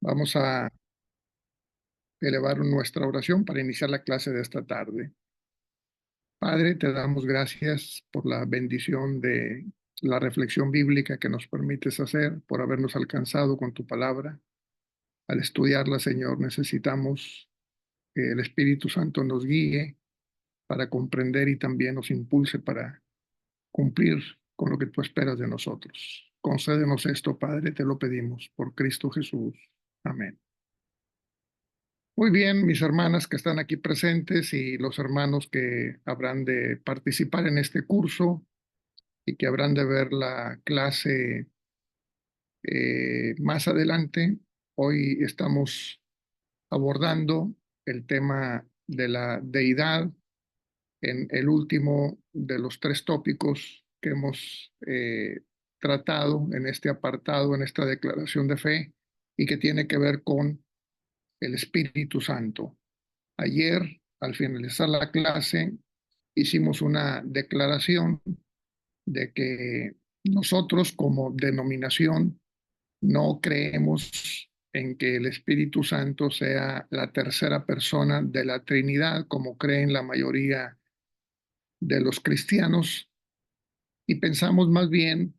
Vamos a elevar nuestra oración para iniciar la clase de esta tarde. Padre, te damos gracias por la bendición de la reflexión bíblica que nos permites hacer, por habernos alcanzado con tu palabra. Al estudiarla, Señor, necesitamos que el Espíritu Santo nos guíe para comprender y también nos impulse para cumplir con lo que tú esperas de nosotros. Concédenos esto, Padre, te lo pedimos, por Cristo Jesús. Amén. Muy bien, mis hermanas que están aquí presentes y los hermanos que habrán de participar en este curso y que habrán de ver la clase más adelante. Hoy estamos abordando el tema de la deidad en el último de los tres tópicos que hemos tratado en este apartado, en esta declaración de fe, y que tiene que ver con el Espíritu Santo. Ayer, al finalizar la clase, hicimos una declaración de que nosotros como denominación no creemos en que el Espíritu Santo sea la tercera persona de la Trinidad, como creen la mayoría de los cristianos, y pensamos más bien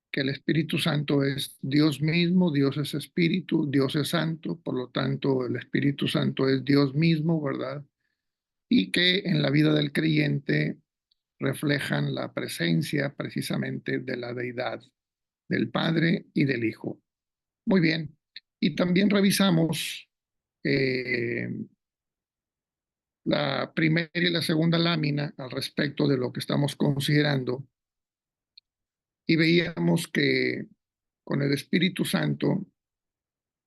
que el Espíritu Santo es Dios mismo, Dios es Espíritu, Dios es Santo, por lo tanto el Espíritu Santo es Dios mismo, ¿verdad? Y que en la vida del creyente reflejan la presencia precisamente de la deidad, del Padre y del Hijo. Muy bien. Y también revisamos eh, la primera y la segunda lámina al respecto de lo que estamos considerando y veíamos que con el Espíritu Santo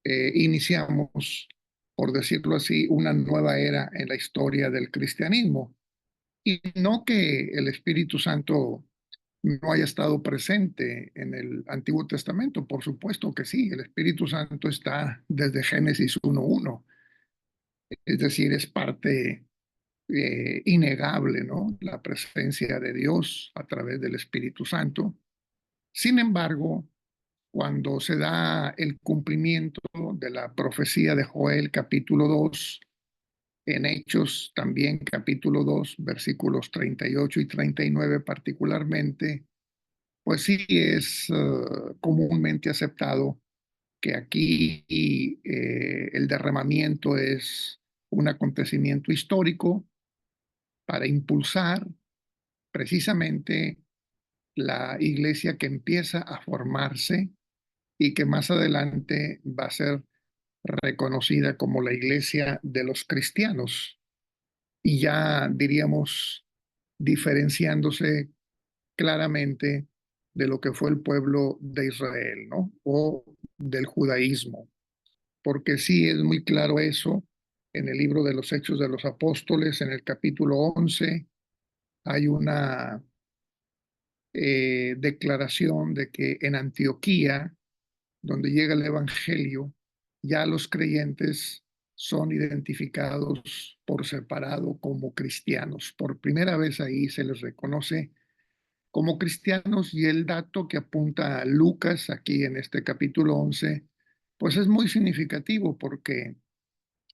iniciamos, por decirlo así, una nueva era en la historia del cristianismo. Y no que el Espíritu Santo no haya estado presente en el Antiguo Testamento, por supuesto que sí, el Espíritu Santo está desde Génesis 1:1, es decir, es parte innegable, ¿no? La presencia de Dios a través del Espíritu Santo. Sin embargo, cuando se da el cumplimiento de la profecía de Joel capítulo 2, en Hechos también capítulo 2, versículos 38 y 39 particularmente, pues sí es comúnmente aceptado que aquí el derramamiento es un acontecimiento histórico para impulsar precisamente la iglesia que empieza a formarse y que más adelante va a ser reconocida como la iglesia de los cristianos y ya diríamos diferenciándose claramente de lo que fue el pueblo de Israel, ¿no? O del judaísmo, porque sí es muy claro eso en el libro de los Hechos de los Apóstoles, en el capítulo 11, hay una declaración de que en Antioquía, donde llega el Evangelio, ya los creyentes son identificados por separado como cristianos. Por primera vez ahí se les reconoce como cristianos y el dato que apunta a Lucas aquí en este capítulo 11, pues es muy significativo porque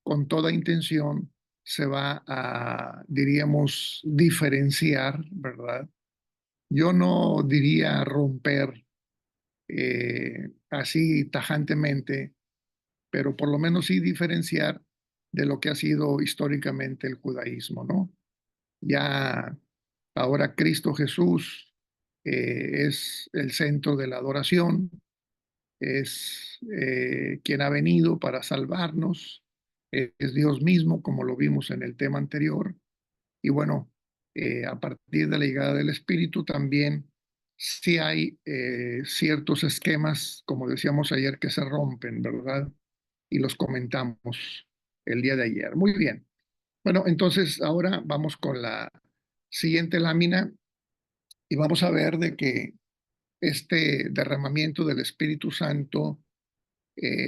con toda intención se va a, diríamos, diferenciar, ¿verdad? Yo no diría romper así tajantemente, pero por lo menos sí diferenciar de lo que ha sido históricamente el judaísmo, ¿no? Ya ahora Cristo Jesús es el centro de la adoración, es quien ha venido para salvarnos, es Dios mismo, como lo vimos en el tema anterior. Y bueno, a partir de la llegada del Espíritu también sí hay ciertos esquemas, como decíamos ayer, que se rompen, ¿verdad? Y los comentamos el día de ayer. Muy bien. Bueno, entonces ahora vamos con la siguiente lámina y vamos a ver de que este derramamiento del Espíritu Santo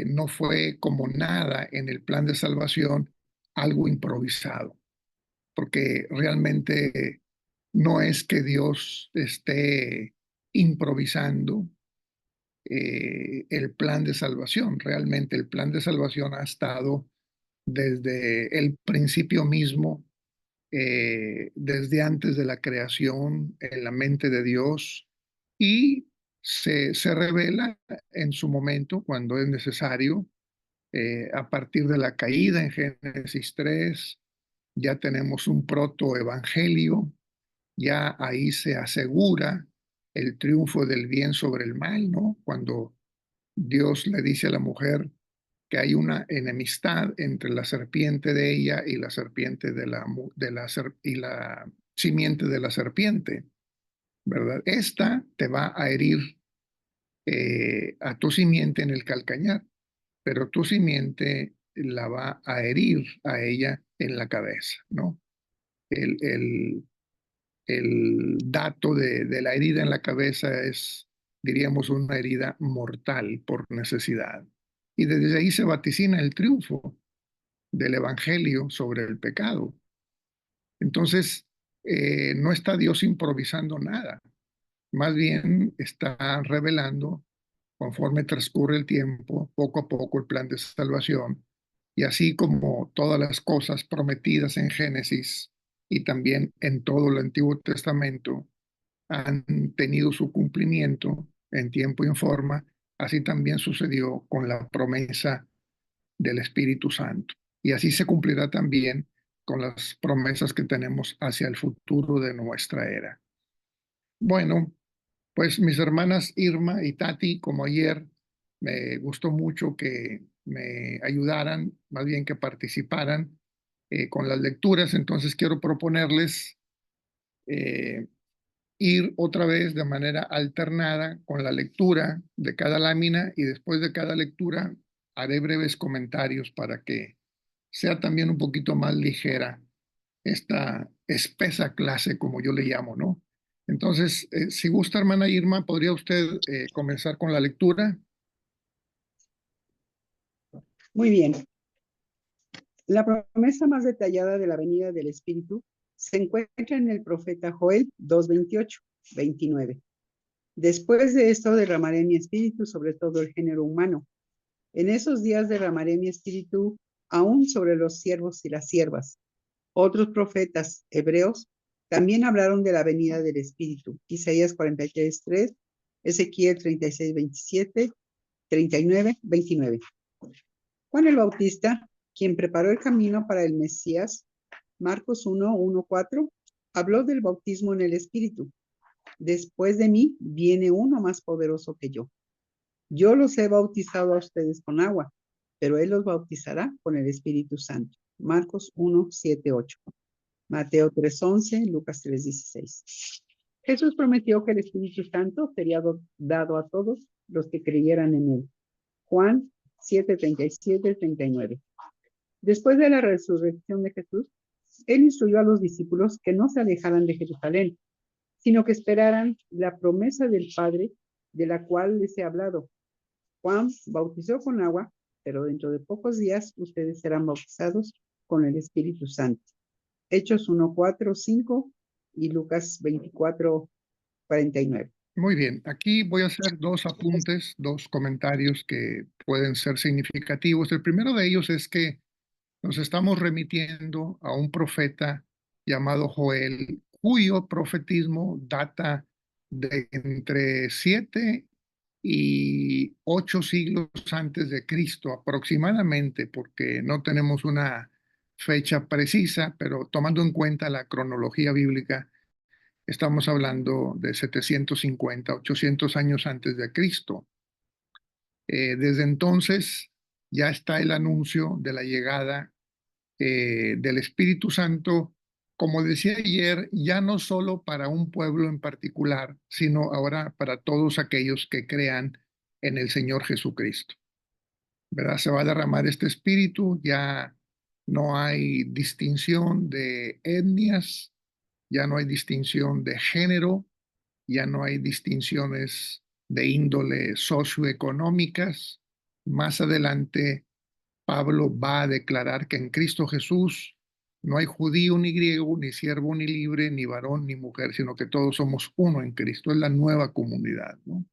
no fue como nada en el plan de salvación, algo improvisado, porque realmente no es que Dios esté improvisando, el plan de salvación. Realmente el plan de salvación ha estado desde el principio mismo, desde antes de la creación, en la mente de Dios, y se revela en su momento, cuando es necesario, a partir de la caída en Génesis 3. Ya tenemos un protoevangelio, ya ahí se asegura el triunfo del bien sobre el mal, ¿no? Cuando Dios le dice a la mujer que hay una enemistad entre la serpiente de ella y la serpiente y la simiente de la serpiente, ¿verdad? Esta te va a herir a tu simiente en el calcañar, pero tu simiente la va a herir a ella en la cabeza, ¿no? El, el, el dato de la herida en la cabeza es, diríamos, una herida mortal por necesidad. Y desde ahí se vaticina el triunfo del Evangelio sobre el pecado. Entonces, no está Dios improvisando nada, más bien está revelando, conforme transcurre el tiempo, poco a poco el plan de salvación. Y así como todas las cosas prometidas en Génesis y también en todo el Antiguo Testamento han tenido su cumplimiento en tiempo y en forma, así también sucedió con la promesa del Espíritu Santo. Y así se cumplirá también con las promesas que tenemos hacia el futuro de nuestra era. Bueno, pues mis hermanas Irma y Tati, como ayer, me gustó mucho que me ayudaran, más bien que participaran con las lecturas. Entonces quiero proponerles eh, ir otra vez de manera alternada con la lectura de cada lámina, y después de cada lectura haré breves comentarios para que sea también un poquito más ligera esta espesa clase, como yo le llamo, ¿no? Entonces, si gusta, hermana Irma, ¿podría usted comenzar con la lectura? Muy bien. La promesa más detallada de la venida del Espíritu se encuentra en el profeta Joel 2:28, 29. Después de esto derramaré mi espíritu sobre todo el género humano. En esos días derramaré mi espíritu aún sobre los siervos y las siervas. Otros profetas hebreos también hablaron de la venida del Espíritu. Isaías 43:3, Ezequiel 36:27, 39:29. Juan el Bautista, quien preparó el camino para el Mesías, Marcos 1:1-4, habló del bautismo en el Espíritu. Después de mí viene uno más poderoso que yo. Yo los he bautizado a ustedes con agua, pero él los bautizará con el Espíritu Santo. Marcos 1:7-8. Mateo 3:11, Lucas 3:16. Jesús prometió que el Espíritu Santo sería dado a todos los que creyeran en él. Juan 7:37-39. Después de la resurrección de Jesús, él instruyó a los discípulos que no se alejaran de Jerusalén, sino que esperaran la promesa del Padre, de la cual les he hablado. Juan bautizó con agua, pero dentro de pocos días ustedes serán bautizados con el Espíritu Santo. Hechos 1:4-5 y Lucas 24:49. Muy bien, aquí voy a hacer dos apuntes, dos comentarios que pueden ser significativos. El primero de ellos es que nos estamos remitiendo a un profeta llamado Joel, cuyo profetismo data de entre 7 y 8 siglos antes de Cristo, aproximadamente, porque no tenemos una fecha precisa, pero tomando en cuenta la cronología bíblica, estamos hablando de 750, 800 años antes de Cristo. Desde entonces ya está el anuncio de la llegada del Espíritu Santo, como decía ayer, ya no solo para un pueblo en particular, sino ahora para todos aquellos que crean en el Señor Jesucristo. ¿Verdad? Se va a derramar este Espíritu, ya no hay distinción de etnias, ya no hay distinción de género, ya no hay distinciones de índole socioeconómicas. Más adelante Pablo va a declarar que en Cristo Jesús no hay judío ni griego, ni siervo ni libre, ni varón ni mujer, sino que todos somos uno en Cristo. Es la nueva comunidad, ¿no?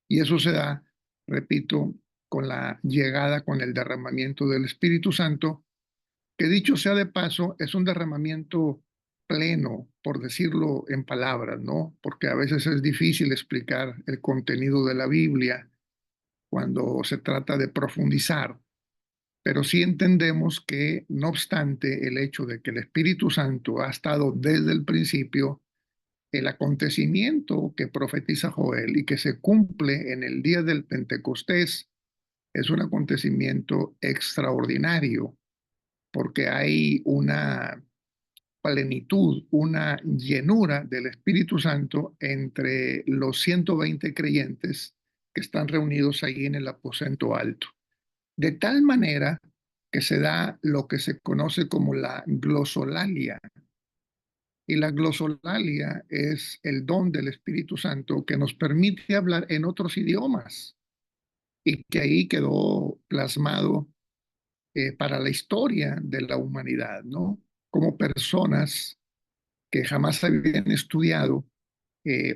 Y eso se da repito, con la llegada, con el derramamiento del Espíritu Santo, que dicho sea de paso, es un derramamiento pleno, por decirlo en palabras, ¿no? Porque a veces es difícil explicar el contenido de la Biblia cuando se trata de profundizar, pero sí entendemos que, no obstante el hecho de que el Espíritu Santo ha estado desde el principio, el acontecimiento que profetiza Joel y que se cumple en el día del Pentecostés es un acontecimiento extraordinario, porque hay una plenitud, una llenura del Espíritu Santo entre los 120 creyentes que están reunidos ahí en el aposento alto. De tal manera que se da lo que se conoce como la glosolalia. Y la glosolalia es el don del Espíritu Santo que nos permite hablar en otros idiomas y que ahí quedó plasmado para la historia de la humanidad, ¿no? Como personas que jamás habían estudiado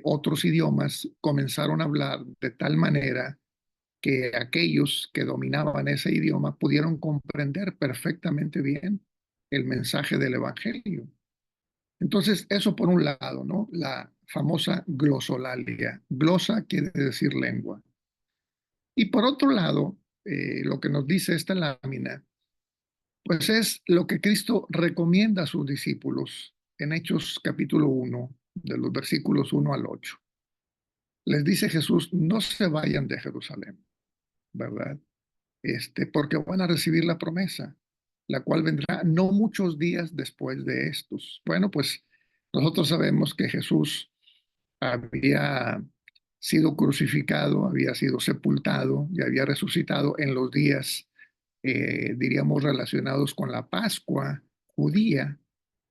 otros idiomas comenzaron a hablar de tal manera que aquellos que dominaban ese idioma pudieron comprender perfectamente bien el mensaje del Evangelio. Entonces, eso por un lado, ¿no? La famosa glosolalia. Glosa quiere decir lengua. Y por otro lado, lo que nos dice esta lámina, pues es lo que Cristo recomienda a sus discípulos en Hechos capítulo 1, de los versículos 1 al 8. Les dice Jesús, no se vayan de Jerusalén, ¿verdad? Porque van a recibir la promesa, la cual vendrá no muchos días después de estos. Bueno, pues nosotros sabemos que Jesús había sido crucificado, había sido sepultado y había resucitado en los días, diríamos, relacionados con la Pascua judía,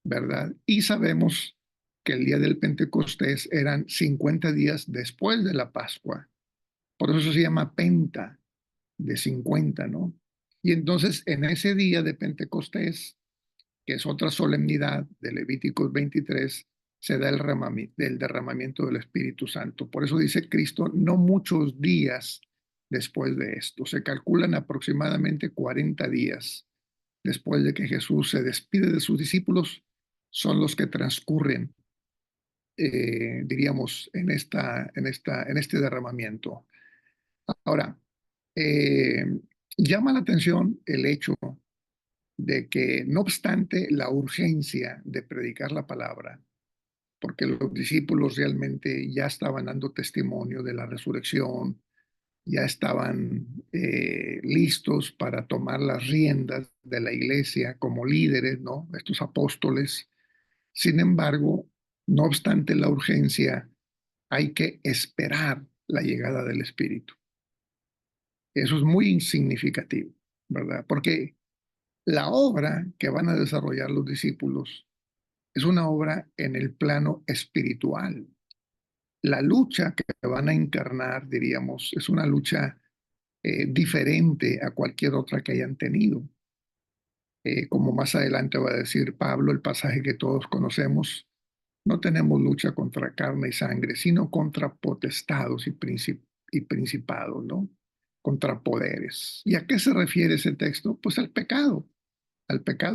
¿verdad? Y sabemos que el día del Pentecostés eran 50 días después de la Pascua. Por eso se llama Penta, de 50, ¿no? Y entonces en ese día de Pentecostés, que es otra solemnidad de Levíticos 23, se da el derramamiento del Espíritu Santo. Por eso dice Cristo, no muchos días después de esto. Se calculan aproximadamente 40 días después de que Jesús se despide de sus discípulos, son los que transcurren, diríamos, en este derramamiento. Ahora, eh, llama la atención el hecho de que, no obstante la urgencia de predicar la palabra, porque los discípulos realmente ya estaban dando testimonio de la resurrección, ya estaban listos para tomar las riendas de la iglesia como líderes, ¿no? Estos apóstoles. Sin embargo, no obstante la urgencia, hay que esperar la llegada del Espíritu. Eso es muy significativo, ¿verdad? Porque la obra que van a desarrollar los discípulos es una obra en el plano espiritual. La lucha que van a encarnar, diríamos, es una lucha diferente a cualquier otra que hayan tenido. Como más adelante va a decir Pablo, el pasaje que todos conocemos, no tenemos lucha contra carne y sangre, sino contra potestados y principados, ¿no? Contra poderes. ¿Y a qué se refiere ese texto? Pues al pecado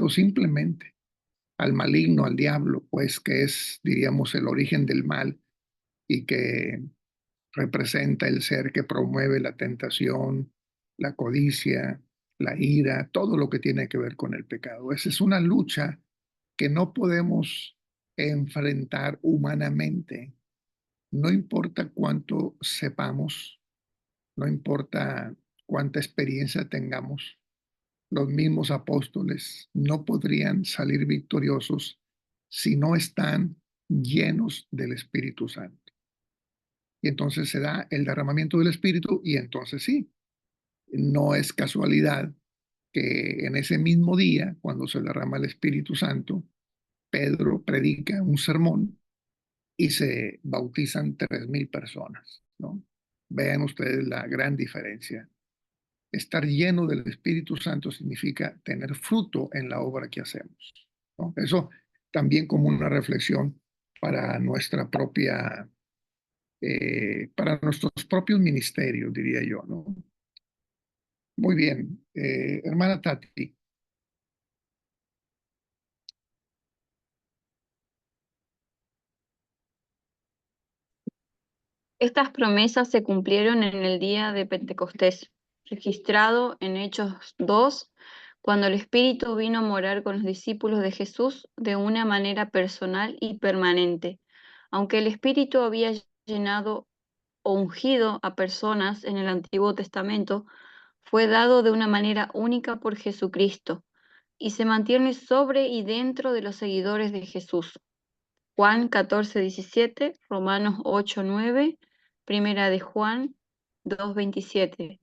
simplemente, al maligno, al diablo, pues que es, diríamos, el origen del mal y que representa el ser que promueve la tentación, la codicia, la ira, todo lo que tiene que ver con el pecado. Esa es una lucha que no podemos enfrentar humanamente. No importa cuánto sepamos, no importa cuánta experiencia tengamos, los mismos apóstoles no podrían salir victoriosos si no están llenos del Espíritu Santo. Y entonces se da el derramamiento del Espíritu y entonces sí, no es casualidad que en ese mismo día, cuando se derrama el Espíritu Santo, Pedro predica un sermón y se bautizan 3,000 personas, ¿no? Vean ustedes la gran diferencia. Estar lleno del Espíritu Santo significa tener fruto en la obra que hacemos, ¿no? Eso también como una reflexión para nuestra propia para nuestros propios ministerios, diría yo, ¿no? Muy bien, hermana Tati. Estas promesas se cumplieron en el día de Pentecostés, registrado en Hechos 2, cuando el Espíritu vino a morar con los discípulos de Jesús de una manera personal y permanente. Aunque el Espíritu había llenado o ungido a personas en el Antiguo Testamento, fue dado de una manera única por Jesucristo y se mantiene sobre y dentro de los seguidores de Jesús. Juan 14:17, Romanos 8:9, Primera de Juan 2:27.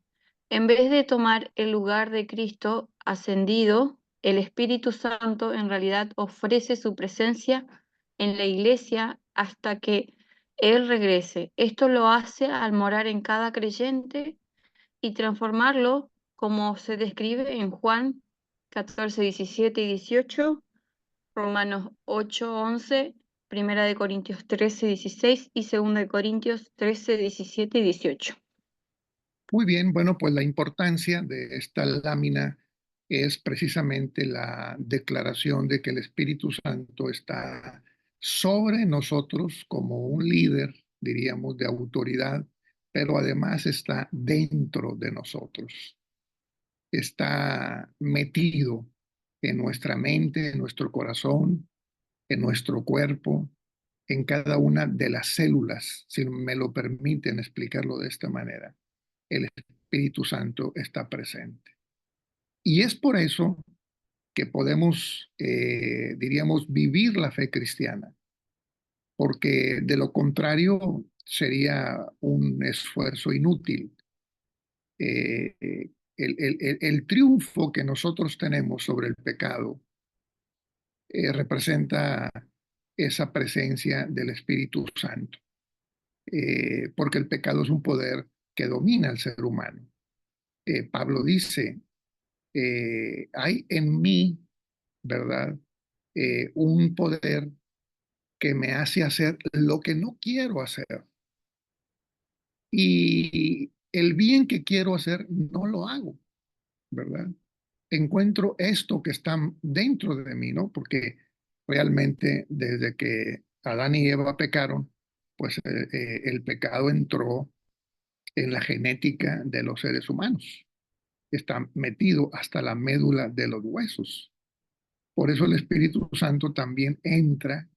En vez de tomar el lugar de Cristo ascendido, el Espíritu Santo en realidad ofrece su presencia en la iglesia hasta que Él regrese. Esto lo hace al morar en cada creyente y transformarlo, como se describe en Juan 14:17 y 18, Romanos 8:11, Primera de Corintios 13:16 y Segunda de Corintios 13:17 y 18. Muy bien, bueno, pues la importancia de esta lámina es precisamente la declaración de que el Espíritu Santo está sobre nosotros como un líder, diríamos, de autoridad, pero además está dentro de nosotros, está metido en nuestra mente, en nuestro corazón, en nuestro cuerpo, en cada una de las células, si me lo permiten explicarlo de esta manera. El Espíritu Santo está presente. Y es por eso que podemos, diríamos, vivir la fe cristiana, porque de lo contrario sería un esfuerzo inútil. El triunfo que nosotros tenemos sobre el pecado representa esa presencia del Espíritu Santo, porque el pecado es un poder que domina al ser humano. Pablo dice, hay en mí, ¿verdad? Un poder que me hace hacer lo que no quiero hacer. Y el bien que quiero hacer no lo hago, ¿verdad? Encuentro esto que está dentro de mí, ¿no? Porque realmente desde que Adán y Eva pecaron, pues el pecado entró en la genética de los seres humanos. Está metido hasta la médula de los huesos. Por eso el Espíritu Santo también entra,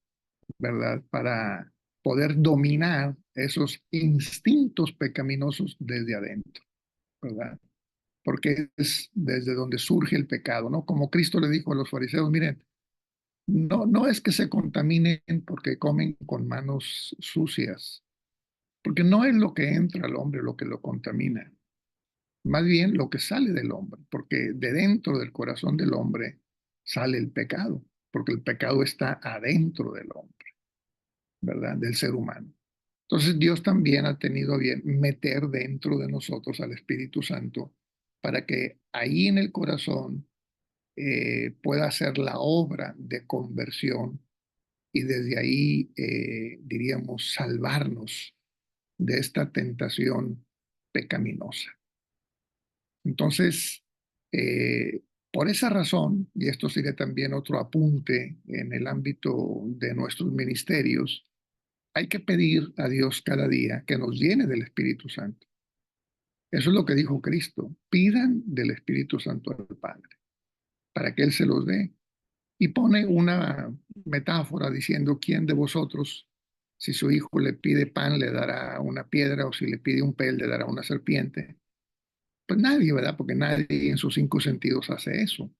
¿verdad? Para poder dominar esos instintos pecaminosos desde adentro, ¿verdad? Porque es desde donde surge el pecado, ¿no? Como Cristo le dijo a los fariseos, miren, no es que se contaminen porque comen con manos sucias, porque no es lo que entra al hombre lo que lo contamina, más bien lo que sale del hombre, porque de dentro del corazón del hombre sale el pecado, porque el pecado está adentro del hombre, ¿verdad? Del ser humano. Entonces Dios también ha tenido a bien meter dentro de nosotros al Espíritu Santo para que ahí en el corazón pueda hacer la obra de conversión y desde ahí, diríamos, salvarnos de esta tentación pecaminosa. Entonces, por esa razón, y esto sería también otro apunte en el ámbito de nuestros ministerios, hay que pedir a Dios cada día que nos llene del Espíritu Santo. Eso es lo que dijo Cristo. Pidan del Espíritu Santo al Padre para que Él se los dé. Y pone una metáfora diciendo, ¿quién de vosotros, si su hijo le pide pan, le dará una piedra o si le pide un pez, le dará una serpiente? Pues nadie, ¿verdad? Porque nadie en sus cinco sentidos hace eso.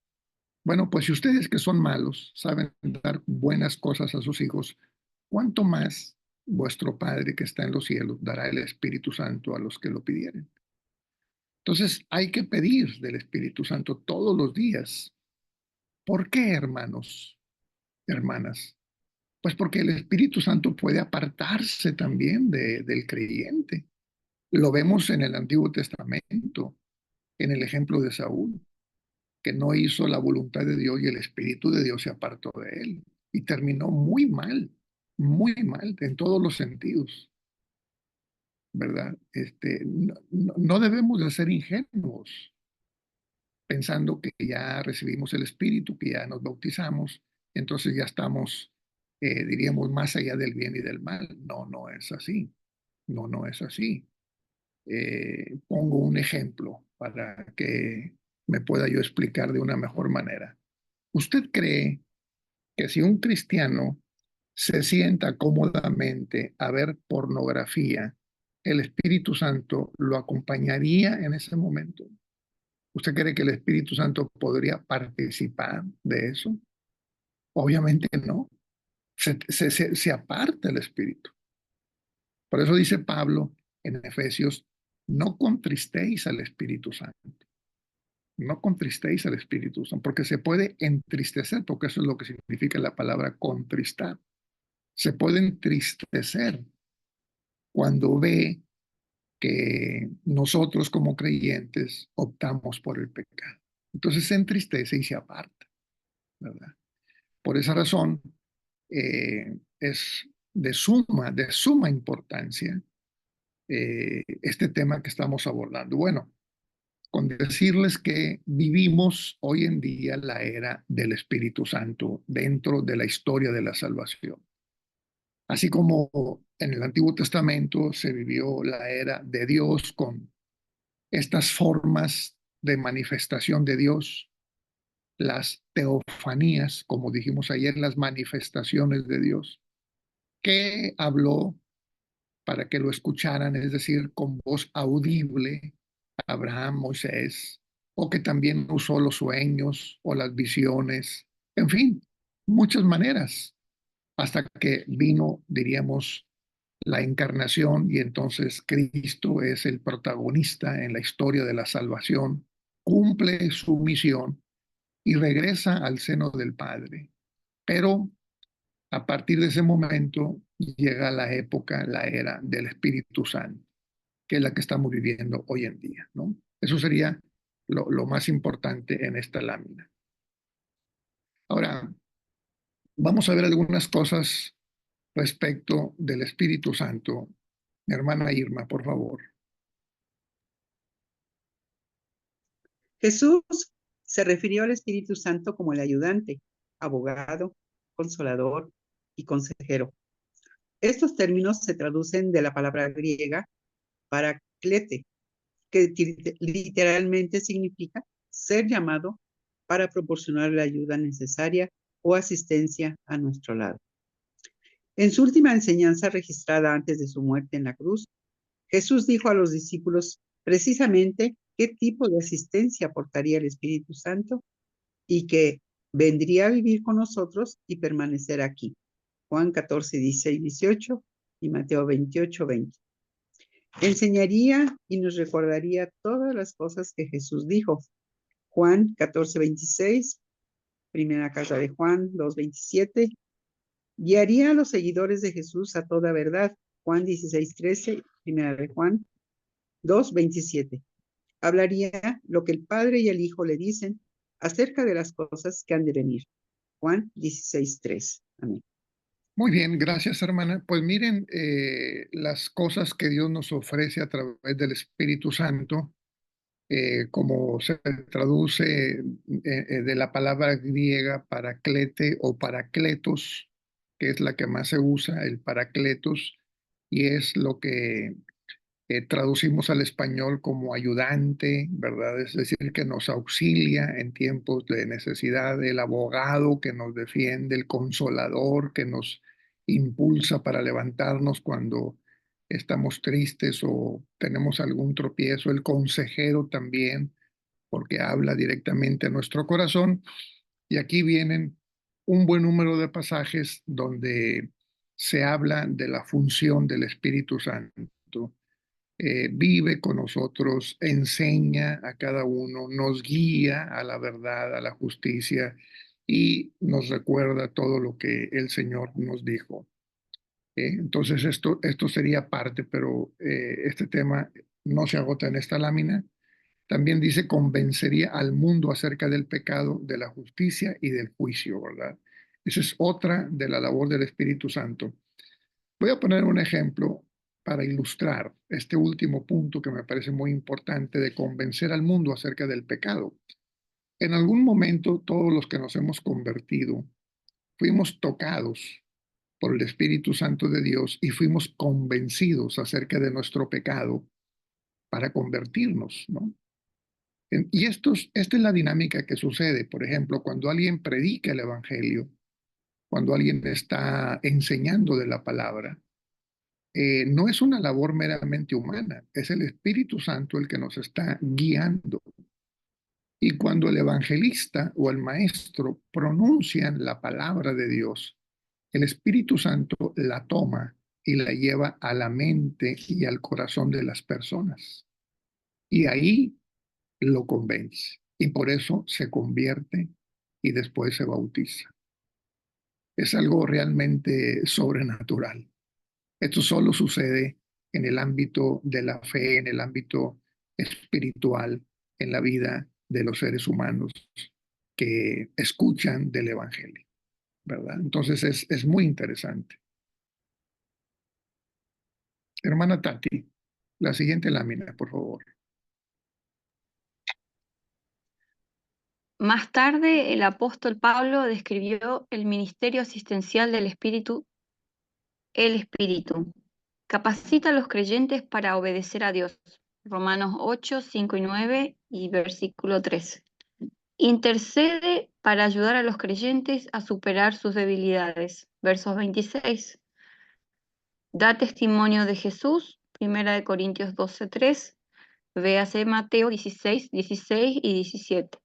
Bueno, pues si ustedes que son malos saben dar buenas cosas a sus hijos, ¿cuánto más vuestro Padre que está en los cielos dará el Espíritu Santo a los que lo pidieren? Entonces hay que pedir del Espíritu Santo todos los días. ¿Por qué, hermanos, hermanas? Pues porque el Espíritu Santo puede apartarse también del creyente. Lo vemos en el Antiguo Testamento, en el ejemplo de Saúl, que no hizo la voluntad de Dios y el Espíritu de Dios se apartó de él y terminó muy mal en todos los sentidos. ¿verdad? No debemos de ser ingenuos pensando que ya recibimos el Espíritu, que ya nos bautizamos, entonces ya estamos, diríamos, más allá del bien y del mal. No, no es así. No, no es así. Pongo un ejemplo para que me pueda yo explicar de una mejor manera. ¿Usted cree que si un cristiano se sienta cómodamente a ver pornografía, el Espíritu Santo lo acompañaría en ese momento? ¿Usted cree que el Espíritu Santo podría participar de eso? Obviamente no. Se aparta el Espíritu. Por eso dice Pablo en Efesios, no contristéis al Espíritu Santo. No contristéis al Espíritu Santo, porque se puede entristecer, porque eso es lo que significa la palabra contristar. Se puede entristecer cuando ve que nosotros como creyentes optamos por el pecado. Entonces se entristece y se aparta, ¿verdad? Por esa razón, es de suma importancia este tema que estamos abordando. Bueno, con decirles que vivimos hoy en día la era del Espíritu Santo dentro de la historia de la salvación. Así como en el Antiguo Testamento se vivió la era de Dios con estas formas de manifestación de Dios, las teofanías, como dijimos ayer, las manifestaciones de Dios, que habló para que lo escucharan, es decir, con voz audible, Abraham, Moisés, o que también usó los sueños o las visiones, en fin, muchas maneras, hasta que vino, diríamos, la encarnación y entonces Cristo es el protagonista en la historia de la salvación, cumple su misión y regresa al seno del Padre. Pero a partir de ese momento llega la época, la era del Espíritu Santo, que es la que estamos viviendo hoy en día, ¿no? Eso sería lo más importante en esta lámina. Ahora, vamos a ver algunas cosas respecto del Espíritu Santo. Mi hermana Irma, por favor. Jesús se refirió al Espíritu Santo como el ayudante, abogado, consolador y consejero. Estos términos se traducen de la palabra griega paraclete, que literalmente significa ser llamado para proporcionar la ayuda necesaria o asistencia a nuestro lado. En su última enseñanza registrada antes de su muerte en la cruz, Jesús dijo a los discípulos precisamente qué tipo de asistencia aportaría el Espíritu Santo y que vendría a vivir con nosotros y permanecer aquí. Juan 14, 16, 18 y Mateo 28, 20. Enseñaría y nos recordaría todas las cosas que Jesús dijo. Juan 14, 26, primera carta de Juan 2, 27. Guiaría a los seguidores de Jesús a toda verdad. Juan 16, 13, primera de Juan 2, 27. Hablaría lo que el Padre y el Hijo le dicen acerca de las cosas que han de venir. Juan 16, 3. Amén. Muy bien, gracias hermana. Pues miren las cosas que Dios nos ofrece a través del Espíritu Santo, como se traduce de la palabra griega paraclete o paracletos, que es la que más se usa, el paracletos, y es lo que traducimos al español como ayudante, ¿verdad? Es decir, que nos auxilia en tiempos de necesidad, el abogado que nos defiende, el consolador que nos impulsa para levantarnos cuando estamos tristes o tenemos algún tropiezo, el consejero también, porque habla directamente a nuestro corazón. Y aquí vienen un buen número de pasajes donde se habla de la función del Espíritu Santo. Vive con nosotros, enseña a cada uno, nos guía a la verdad, a la justicia y nos recuerda todo lo que el Señor nos dijo. Entonces esto sería parte, pero este tema no se agota en esta lámina. También dice, convencería al mundo acerca del pecado, de la justicia y del juicio, ¿verdad? Esa es otra de la labor del Espíritu Santo. Voy a poner un ejemplo para ilustrar este último punto que me parece muy importante de convencer al mundo acerca del pecado. En algún momento, todos los que nos hemos convertido fuimos tocados por el Espíritu Santo de Dios y fuimos convencidos acerca de nuestro pecado para convertirnos, ¿no? Y esta es la dinámica que sucede, por ejemplo, cuando alguien predica el Evangelio, cuando alguien está enseñando de la palabra. No es una labor meramente humana, es el Espíritu Santo el que nos está guiando. Y cuando el evangelista o el maestro pronuncian la palabra de Dios, el Espíritu Santo la toma y la lleva a la mente y al corazón de las personas. Y ahí lo convence. Y por eso se convierte y después se bautiza. Es algo realmente sobrenatural. Esto solo sucede en el ámbito de la fe, en el ámbito espiritual, en la vida de los seres humanos que escuchan del Evangelio, ¿verdad? Entonces es muy interesante. Hermana Tati, la siguiente lámina, por favor. Más tarde, el apóstol Pablo describió el ministerio asistencial del Espíritu. El Espíritu capacita a los creyentes para obedecer a Dios. Romanos 8, 5 y 9 y versículo 3. Intercede para ayudar a los creyentes a superar sus debilidades. Versos 26. Da testimonio de Jesús. 1 Corintios 12, 3. Véase Mateo 16, 16 y 17.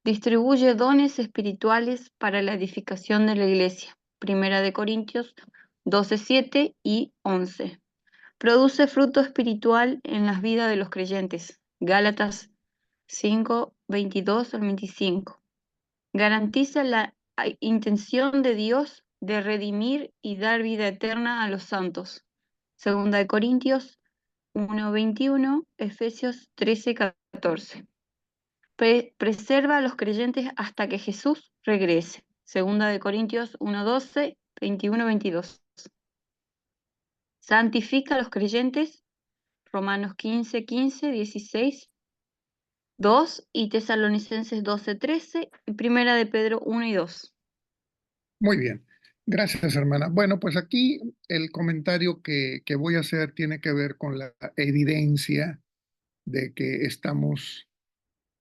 Distribuye dones espirituales para la edificación de la iglesia. 1 Corintios 12, 7 y 11. Produce fruto espiritual en las vidas de los creyentes. Gálatas 5, 22 al 25. Garantiza la intención de Dios de redimir y dar vida eterna a los santos. 2 Corintios 1, 21, Efesios 13, 14. Preserva a los creyentes hasta que Jesús regrese. 2 Corintios 1, 12, 21, 22. Santifica a los creyentes. Romanos 15, 15, 16, 2 y Tesalonicenses 12, 13 y Primera de Pedro 1 y 2. Muy bien. Gracias, hermana. Bueno, pues aquí el comentario que voy a hacer tiene que ver con la evidencia de que estamos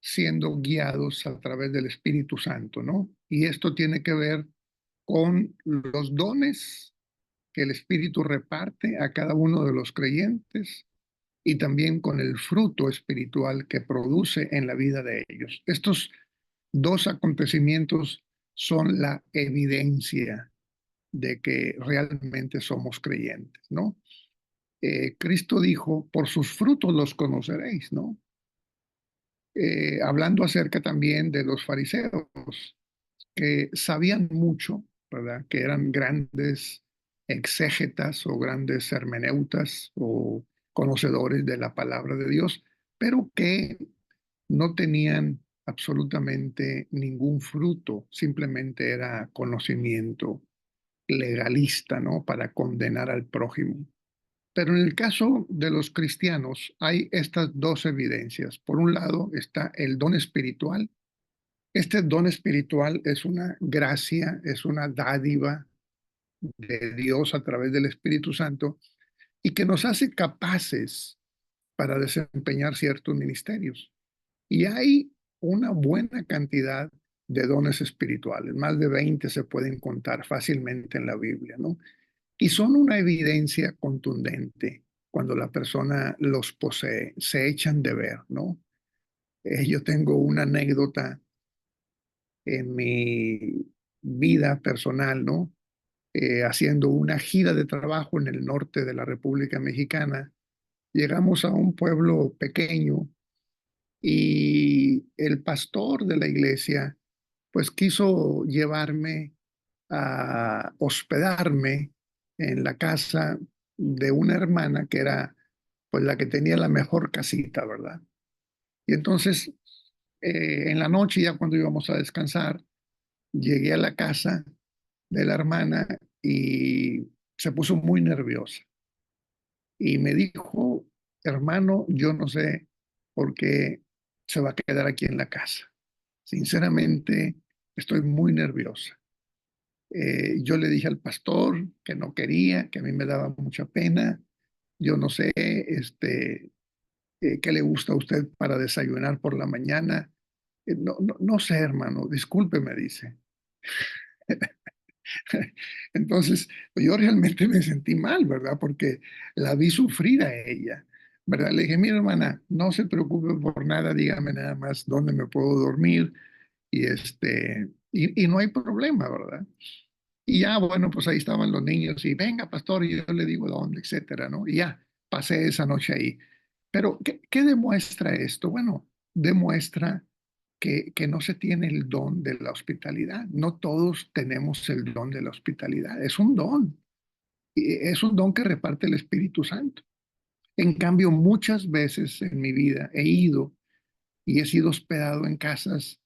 siendo guiados a través del Espíritu Santo, ¿no? Y esto tiene que ver con los dones que el Espíritu reparte a cada uno de los creyentes y también con el fruto espiritual que produce en la vida de ellos. Estos dos acontecimientos son la evidencia de que realmente somos creyentes, ¿no? Cristo dijo, por sus frutos los conoceréis, ¿no? Hablando acerca también de los fariseos, que sabían mucho, ¿verdad? Que eran grandes exégetas o grandes hermeneutas o conocedores de la palabra de Dios, pero que no tenían absolutamente ningún fruto, simplemente era conocimiento legalista, ¿no? Para condenar al prójimo. Pero en el caso de los cristianos hay estas dos evidencias. Por un lado está el don espiritual. Este don espiritual es una gracia, es una dádiva de Dios a través del Espíritu Santo y que nos hace capaces para desempeñar ciertos ministerios. Y hay una buena cantidad de dones espirituales, más de 20 se pueden contar fácilmente en la Biblia, ¿no? Y son una evidencia contundente cuando la persona los posee, se echan de ver, ¿no? Yo tengo una anécdota en mi vida personal, ¿no? Haciendo una gira de trabajo en el norte de la República Mexicana, llegamos a un pueblo pequeño y el pastor de la iglesia, pues quiso llevarme a hospedarme en la casa de una hermana que era pues la que tenía la mejor casita, ¿verdad? Y entonces en la noche ya cuando íbamos a descansar, llegué a la casa de la hermana y se puso muy nerviosa. y me dijo, hermano, yo no sé por qué se va a quedar aquí en la casa. Sinceramente, estoy muy nerviosa. Yo le dije al pastor que no quería, que a mí me daba mucha pena. Yo no sé, qué le gusta a usted para desayunar por la mañana. No sé, hermano, disculpe, me dice. Entonces, yo realmente me sentí mal, ¿verdad? Porque la vi sufrir a ella, ¿verdad? Le dije, mira, hermana, no se preocupe por nada, dígame nada más dónde me puedo dormir y no hay problema, ¿verdad? Y ya, bueno, pues ahí estaban los niños y venga, pastor, y yo le digo dónde, etcétera, ¿no? Y ya, pasé esa noche ahí. Pero, ¿qué demuestra esto? Bueno, demuestra que no se tiene el don de la hospitalidad. No todos tenemos el don de la hospitalidad. Es un don. Y es un don que reparte el Espíritu Santo. En cambio, muchas veces en mi vida he ido y he sido hospedado en casas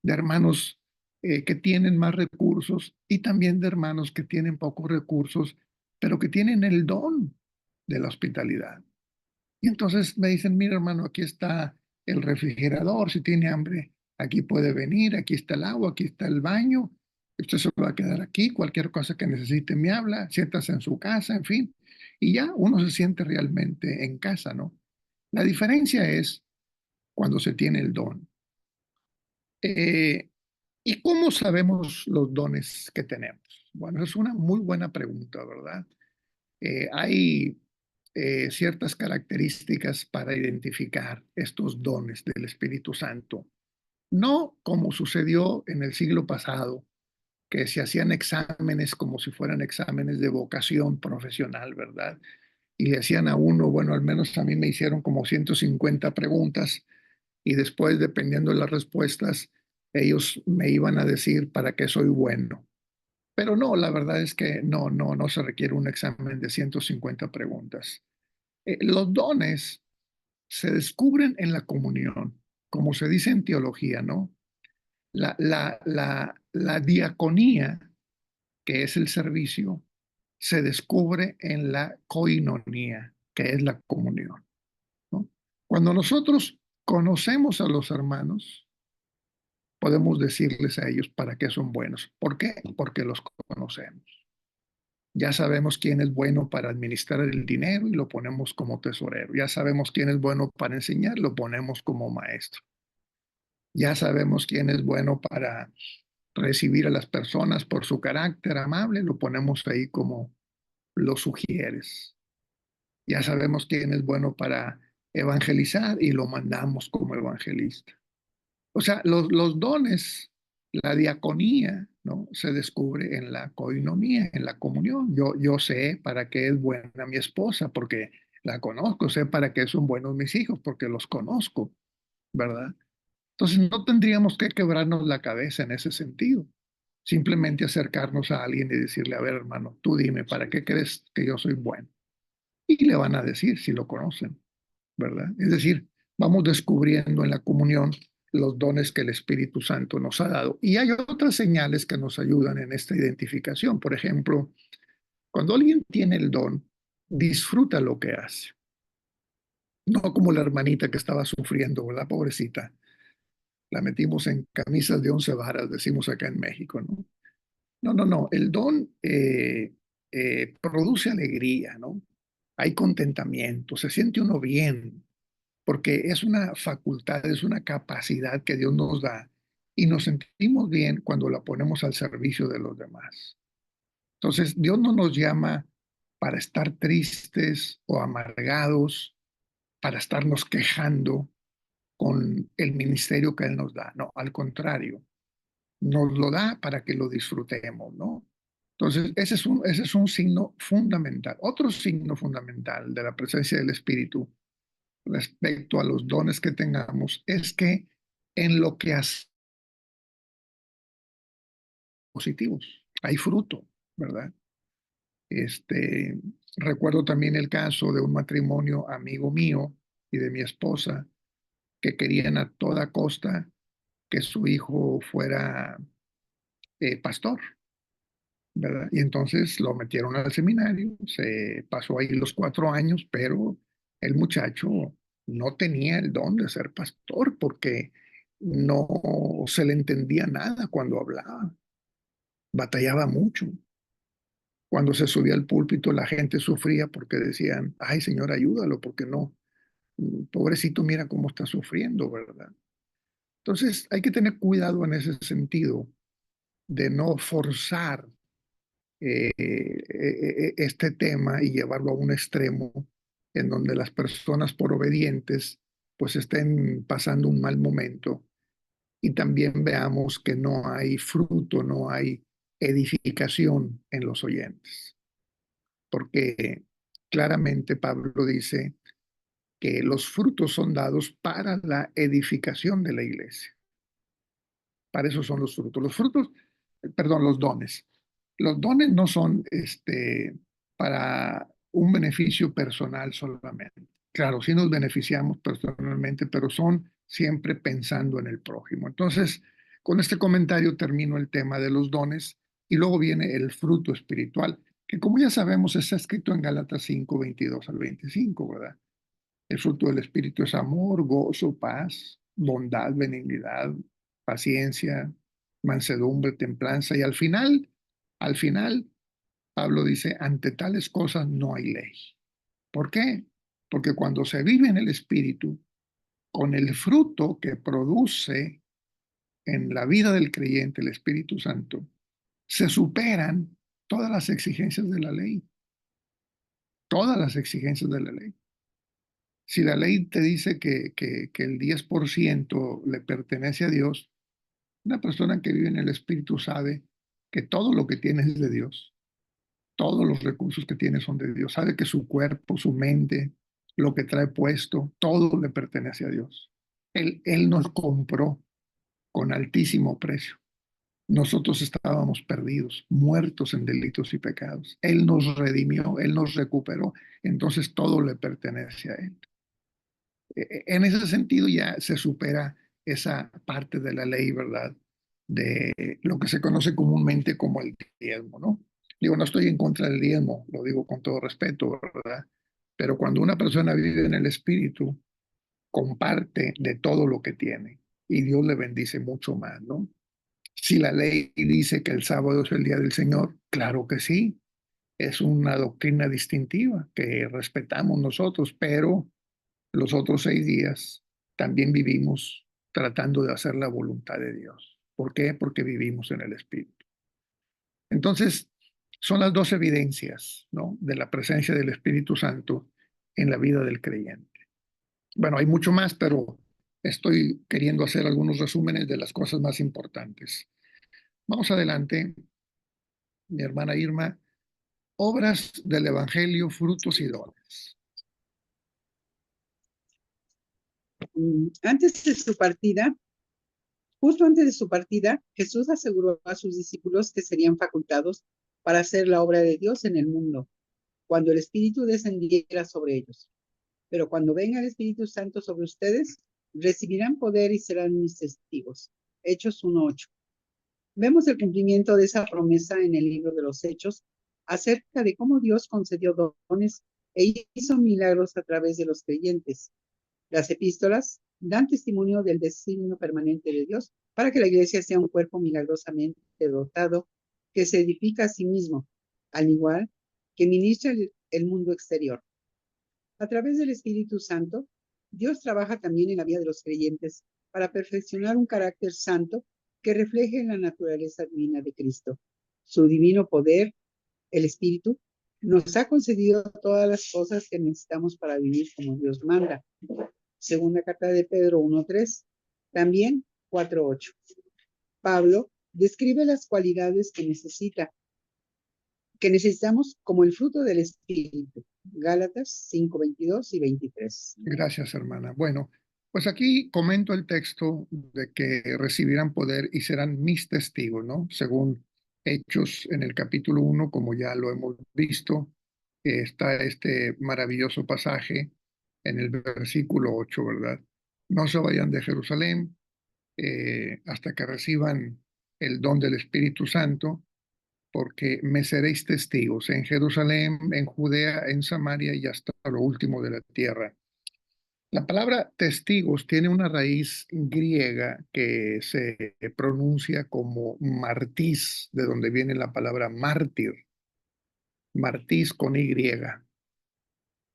de hermanos que tienen más recursos y también de hermanos que tienen pocos recursos, pero que tienen el don de la hospitalidad. Y entonces me dicen, mira hermano, aquí está el refrigerador, si tiene hambre, aquí puede venir, aquí está el agua, aquí está el baño, usted se va a quedar aquí, cualquier cosa que necesite me habla, siéntase en su casa, en fin. Y ya uno se siente realmente en casa, ¿no? La diferencia es cuando se tiene el don. Eh, ¿Y cómo sabemos los dones que tenemos? Bueno, es una muy buena pregunta, ¿verdad? Hay ciertas características para identificar estos dones del Espíritu Santo. No como sucedió en el siglo pasado, que se hacían exámenes como si fueran exámenes de vocación profesional, ¿verdad? Y le hacían a uno, bueno, al menos a mí me hicieron como 150 preguntas y después, dependiendo de las respuestas, ellos me iban a decir para qué soy bueno. Pero no, la verdad es que no se requiere un examen de 150 preguntas. Los dones se descubren en la comunión, como se dice en teología, ¿no? La diaconía, que es el servicio, se descubre en la koinonía, que es la comunión, ¿no? Cuando nosotros conocemos a los hermanos, podemos decirles a ellos para qué son buenos. ¿Por qué? Porque los conocemos. Ya sabemos quién es bueno para administrar el dinero y lo ponemos como tesorero. Ya sabemos quién es bueno para enseñar, lo ponemos como maestro. Ya sabemos quién es bueno para recibir a las personas por su carácter amable, lo ponemos ahí como lo sugieres. Ya sabemos quién es bueno para evangelizar y lo mandamos como evangelista. O sea, los dones, la diaconía, ¿no? Se descubre en la coinonía, en la comunión. Yo sé para qué es buena mi esposa, porque la conozco, sé para qué son buenos mis hijos, porque los conozco, ¿verdad? Entonces no tendríamos que quebrarnos la cabeza en ese sentido. Simplemente acercarnos a alguien y decirle, a ver, hermano, tú dime, ¿para qué crees que yo soy bueno? Y le van a decir si lo conocen, ¿verdad? Es decir, vamos descubriendo en la comunión los dones que el Espíritu Santo nos ha dado. Y hay otras señales que nos ayudan en esta identificación. Por ejemplo, cuando alguien tiene el don, disfruta lo que hace. No como la hermanita que estaba sufriendo, ¿verdad? Pobrecita. La metimos en camisas de 11 varas, decimos acá en México, ¿no? No. El don produce alegría, ¿no? Hay contentamiento, se siente uno bien, porque es una facultad, es una capacidad que Dios nos da y nos sentimos bien cuando la ponemos al servicio de los demás. Entonces, Dios no nos llama para estar tristes o amargados, para estarnos quejando con el ministerio que Él nos da. No, al contrario, nos lo da para que lo disfrutemos, ¿no? Entonces, ese es un signo fundamental. Otro signo fundamental de la presencia del Espíritu respecto a los dones que tengamos es que en lo que hacemos positivos hay fruto, ¿verdad? Este, recuerdo también el caso de un matrimonio amigo mío y de mi esposa que querían a toda costa que su hijo fuera pastor. ¿verdad? Y entonces lo metieron al seminario, se pasó ahí los 4 años, pero el muchacho no tenía el don de ser pastor porque no se le entendía nada cuando hablaba, batallaba mucho. Cuando se subía al púlpito, la gente sufría porque decían, ay, Señor, ayúdalo, porque no, pobrecito, mira cómo está sufriendo, ¿verdad? Entonces, hay que tener cuidado en ese sentido de no forzar este tema y llevarlo a un extremo en donde las personas por obedientes pues estén pasando un mal momento y también veamos que no hay fruto, no hay edificación en los oyentes, porque claramente Pablo dice que los frutos son dados para la edificación de la iglesia. Para eso son los frutos. Los frutos, perdón, los dones. Los dones no son para un beneficio personal solamente. Claro, sí nos beneficiamos personalmente, pero son siempre pensando en el prójimo. Entonces, con este comentario termino el tema de los dones y luego viene el fruto espiritual, que como ya sabemos está escrito en Gálatas 5, 22 al 25, ¿verdad? El fruto del Espíritu es amor, gozo, paz, bondad, benignidad, paciencia, mansedumbre, templanza. Y al final, Pablo dice, ante tales cosas no hay ley. ¿Por qué? Porque cuando se vive en el Espíritu, con el fruto que produce en la vida del creyente el Espíritu Santo, se superan todas las exigencias de la ley, todas las exigencias de la ley. Si la ley te dice que el 10% le pertenece a Dios, una persona que vive en el Espíritu sabe que todo lo que tiene es de Dios. Todos los recursos que tiene son de Dios. Sabe que su cuerpo, su mente, lo que trae puesto, todo le pertenece a Dios. Él nos compró con altísimo precio. Nosotros estábamos perdidos, muertos en delitos y pecados. Él nos redimió, Él nos recuperó. Entonces todo le pertenece a Él. En ese sentido ya se supera esa parte de la ley, ¿verdad? De lo que se conoce comúnmente como el diezmo, ¿no? Digo, no estoy en contra del diezmo, lo digo con todo respeto, ¿verdad? Pero cuando una persona vive en el Espíritu, comparte de todo lo que tiene y Dios le bendice mucho más, ¿no? Si la ley dice que el sábado es el día del Señor, claro que sí, es una doctrina distintiva que respetamos nosotros, pero los otros 6 días también vivimos tratando de hacer la voluntad de Dios. ¿Por qué? Porque vivimos en el Espíritu. Entonces, son las dos evidencias, ¿no?, de la presencia del Espíritu Santo en la vida del creyente. Bueno, hay mucho más, pero estoy queriendo hacer algunos resúmenes de las cosas más importantes. Vamos adelante, mi hermana Irma. Obras del Evangelio, frutos y dones. Antes de su partida, Justo antes de su partida, Jesús aseguró a sus discípulos que serían facultados para hacer la obra de Dios en el mundo, cuando el Espíritu descendiera sobre ellos. Pero cuando venga el Espíritu Santo sobre ustedes, recibirán poder y serán mis testigos. Hechos 1:8. Vemos el cumplimiento de esa promesa en el libro de los Hechos acerca de cómo Dios concedió dones e hizo milagros a través de los creyentes. Las epístolas dan testimonio del designio permanente de Dios para que la iglesia sea un cuerpo milagrosamente dotado que se edifica a sí mismo, al igual que ministra el mundo exterior. A través del Espíritu Santo, Dios trabaja también en la vida de los creyentes para perfeccionar un carácter santo que refleje la naturaleza divina de Cristo. Su divino poder, el Espíritu, nos ha concedido todas las cosas que necesitamos para vivir como Dios manda. Segunda carta de Pedro 1:3, también 4:8. Pablo describe las cualidades que necesitamos como el fruto del Espíritu. Gálatas 5:22 y 23. Gracias, hermana. Bueno, pues aquí comento el texto de que recibirán poder y serán mis testigos, ¿no? Según Hechos en el capítulo 1, como ya lo hemos visto, está este maravilloso pasaje en el versículo 8, ¿verdad? No se vayan de Jerusalén hasta que reciban el don del Espíritu Santo, porque me seréis testigos en Jerusalén, en Judea, en Samaria y hasta lo último de la tierra. La palabra testigos tiene una raíz griega que se pronuncia como martís, de donde viene la palabra mártir, martís con Y.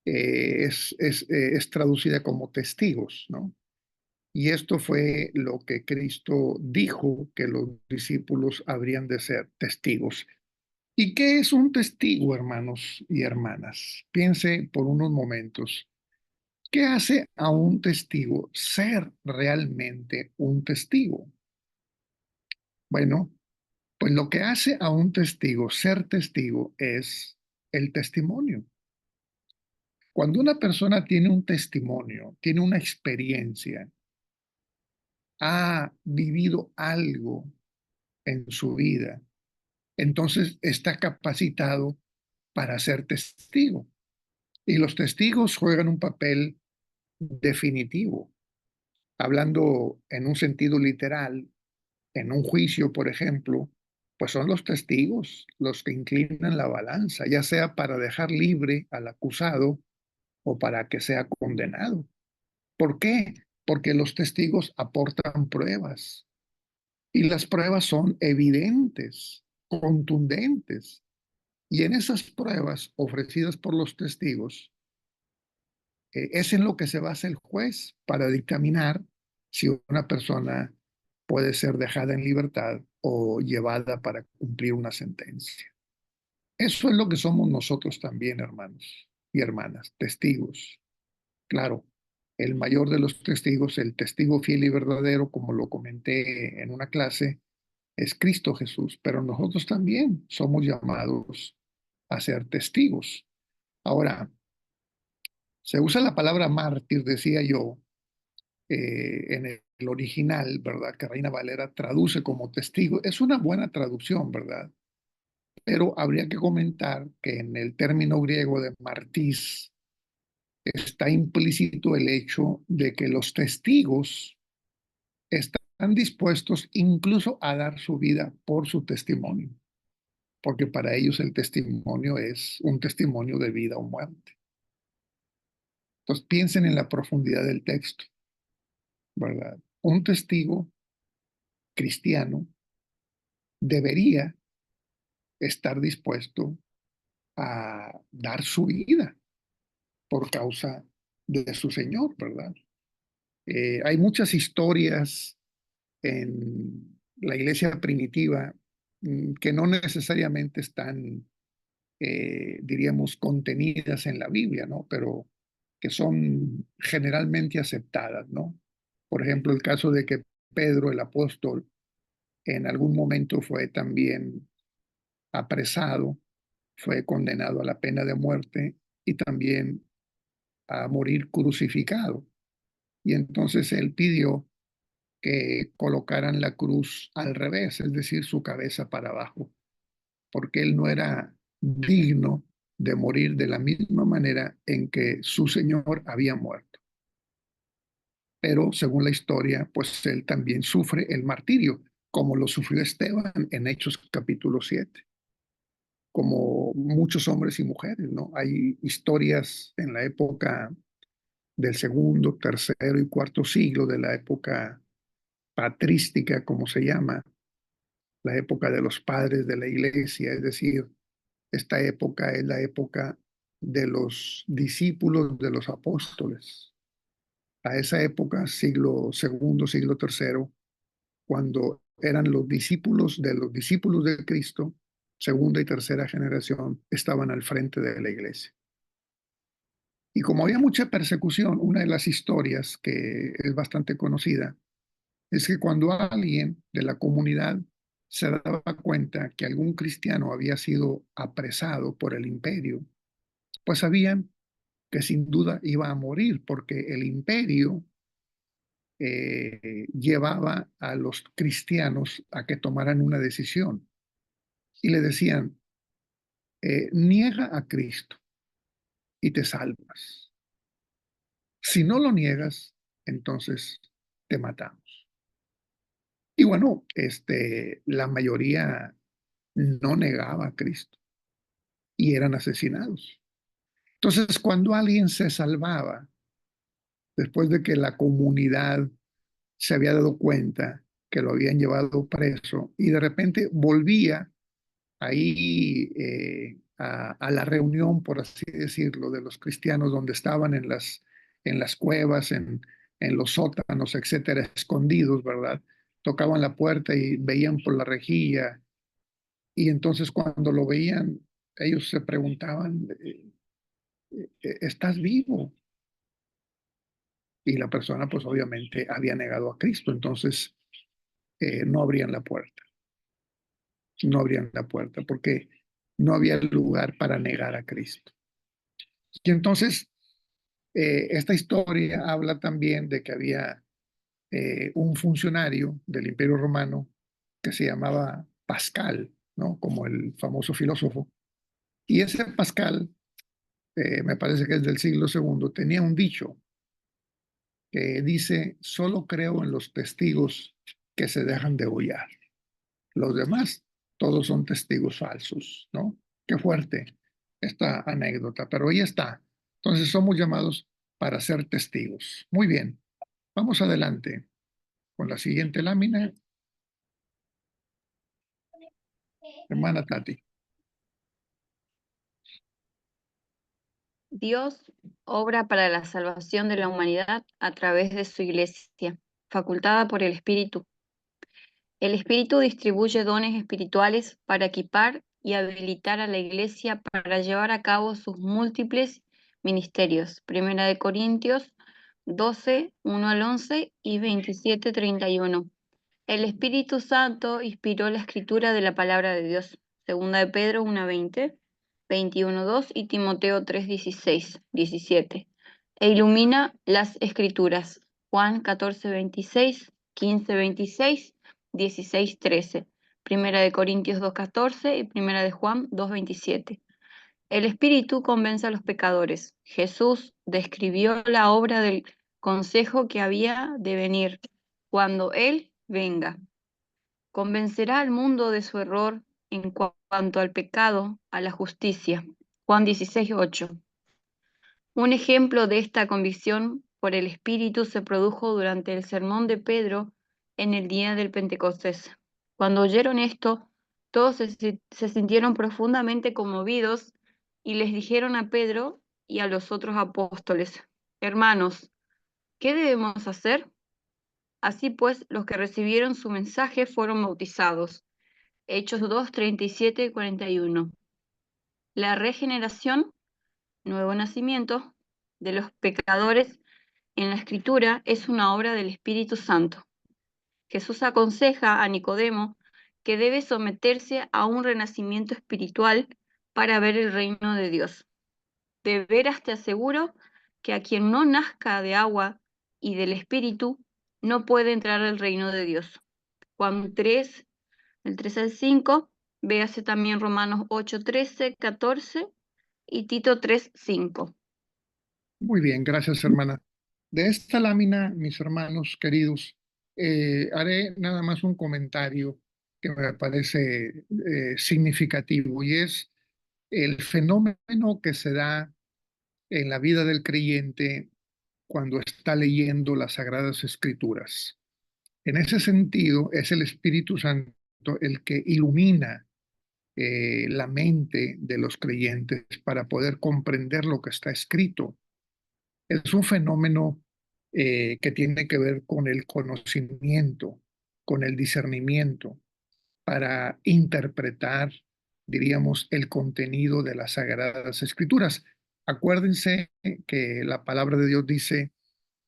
Es traducida como testigos, ¿no? Y esto fue lo que Cristo dijo que los discípulos habrían de ser testigos. ¿Y qué es un testigo, hermanos y hermanas? Piense por unos momentos. ¿Qué hace a un testigo ser realmente un testigo? Bueno, pues lo que hace a un testigo ser testigo es el testimonio. Cuando una persona tiene un testimonio, tiene una experiencia, ha vivido algo en su vida, entonces está capacitado para ser testigo. Y los testigos juegan un papel definitivo. Hablando en un sentido literal, en un juicio, por ejemplo, pues son los testigos los que inclinan la balanza, ya sea para dejar libre al acusado o para que sea condenado. ¿Por qué? Porque los testigos aportan pruebas y las pruebas son evidentes, contundentes. Y en esas pruebas ofrecidas por los testigos, es en lo que se basa el juez para dictaminar si una persona puede ser dejada en libertad o llevada para cumplir una sentencia. Eso es lo que somos nosotros también, hermanos y hermanas, testigos. Claro, el mayor de los testigos, el testigo fiel y verdadero, como lo comenté en una clase, es Cristo Jesús, pero nosotros también somos llamados a ser testigos. Ahora, se usa la palabra mártir, decía yo, en el original, ¿verdad? Que Reina Valera traduce como testigo. Es una buena traducción, ¿verdad? Pero habría que comentar que en el término griego de martís está implícito el hecho de que los testigos están dispuestos incluso a dar su vida por su testimonio, porque para ellos el testimonio es un testimonio de vida o muerte. Entonces piensen en la profundidad del texto, ¿verdad? Un testigo cristiano debería estar dispuesto a dar su vida por causa de su Señor, ¿verdad? Hay muchas historias en la iglesia primitiva que no necesariamente están, diríamos, contenidas en la Biblia, ¿no? Pero que son generalmente aceptadas, ¿no? Por ejemplo, el caso de que Pedro, el apóstol, en algún momento fue también apresado, fue condenado a la pena de muerte y también a morir crucificado. Y entonces él pidió que colocaran la cruz al revés, es decir, su cabeza para abajo, porque él no era digno de morir de la misma manera en que su Señor había muerto. Pero según la historia, pues él también sufre el martirio, como lo sufrió Esteban en Hechos capítulo 7, como muchos hombres y mujeres, ¿no? Hay historias en la época del segundo, tercero y cuarto siglo, de la época patrística, como se llama, la época de los padres de la iglesia, es decir, esta época es la época de los discípulos de los apóstoles. A esa época, siglo segundo, siglo tercero, cuando eran los discípulos de Cristo, segunda y tercera generación, estaban al frente de la iglesia. Y como había mucha persecución, una de las historias que es bastante conocida es que cuando alguien de la comunidad se daba cuenta que algún cristiano había sido apresado por el imperio, pues sabían que sin duda iba a morir porque el imperio llevaba a los cristianos a que tomaran una decisión y le decían, niega a Cristo y te salvas. Si no lo niegas, entonces te matamos. Y bueno, la mayoría no negaba a Cristo y eran asesinados. Entonces, cuando alguien se salvaba, después de que la comunidad se había dado cuenta que lo habían llevado preso y de repente volvía ahí a la reunión, por así decirlo, de los cristianos donde estaban en las cuevas, en los sótanos, etcétera, escondidos, ¿verdad? Tocaban la puerta y veían por la rejilla y entonces cuando lo veían, ellos se preguntaban, ¿estás vivo? Y la persona pues obviamente había negado a Cristo, entonces no abrían la puerta, no abrían la puerta porque no había lugar para negar a Cristo. Y entonces esta historia habla también de que había un funcionario del Imperio Romano que se llamaba Pascal, ¿no? Como el famoso filósofo. Y ese Pascal, me parece que es del siglo segundo, tenía un dicho que dice, solo creo en los testigos que se dejan degollar. Los demás, todos son testigos falsos, ¿no? Qué fuerte esta anécdota, pero ahí está. Entonces somos llamados para ser testigos. Muy bien, vamos adelante con la siguiente lámina, hermana Tati. Dios obra para la salvación de la humanidad a través de su Iglesia, facultada por el Espíritu. El Espíritu distribuye dones espirituales para equipar y habilitar a la Iglesia para llevar a cabo sus múltiples ministerios. Primera de Corintios 12, 1 al 11 y 27, 31. El Espíritu Santo inspiró la escritura de la palabra de Dios. Segunda de Pedro 1:20, 21:2 y Timoteo 3:16, 17. E ilumina las escrituras. Juan 14:26, 15:26, 16:13. Primera de Corintios 2:14 y Primera de Juan 2:27. El Espíritu convence a los pecadores. Jesús describió la obra del consejo que había de venir cuando Él venga. Convencerá al mundo de su error en cuanto al pecado, a la justicia. Juan 16:8. Un ejemplo de esta convicción por el Espíritu se produjo durante el sermón de Pedro en el día del Pentecostés. Cuando oyeron esto, todos se sintieron profundamente conmovidos y les dijeron a Pedro y a los otros apóstoles: Hermanos, ¿qué debemos hacer? Así pues, los que recibieron su mensaje fueron bautizados. Hechos 2, 37 y 41. La regeneración, nuevo nacimiento, de los pecadores en la Escritura es una obra del Espíritu Santo. Jesús aconseja a Nicodemo que debe someterse a un renacimiento espiritual para ver el reino de Dios. De veras te aseguro que a quien no nazca de agua y del Espíritu no puede entrar al reino de Dios. Juan 3, del 3 al 5, véase también Romanos 8, 13, 14 y Tito 3, 5. Muy bien, gracias, hermana. De esta lámina, mis hermanos queridos, haré nada más un comentario que me parece significativo y es el fenómeno que se da en la vida del creyente cuando está leyendo las Sagradas Escrituras. En ese sentido, es el Espíritu Santo el que ilumina la mente de los creyentes para poder comprender lo que está escrito. Es un fenómeno que tiene que ver con el conocimiento, con el discernimiento, para interpretar, diríamos, el contenido de las Sagradas Escrituras. Acuérdense que la palabra de Dios dice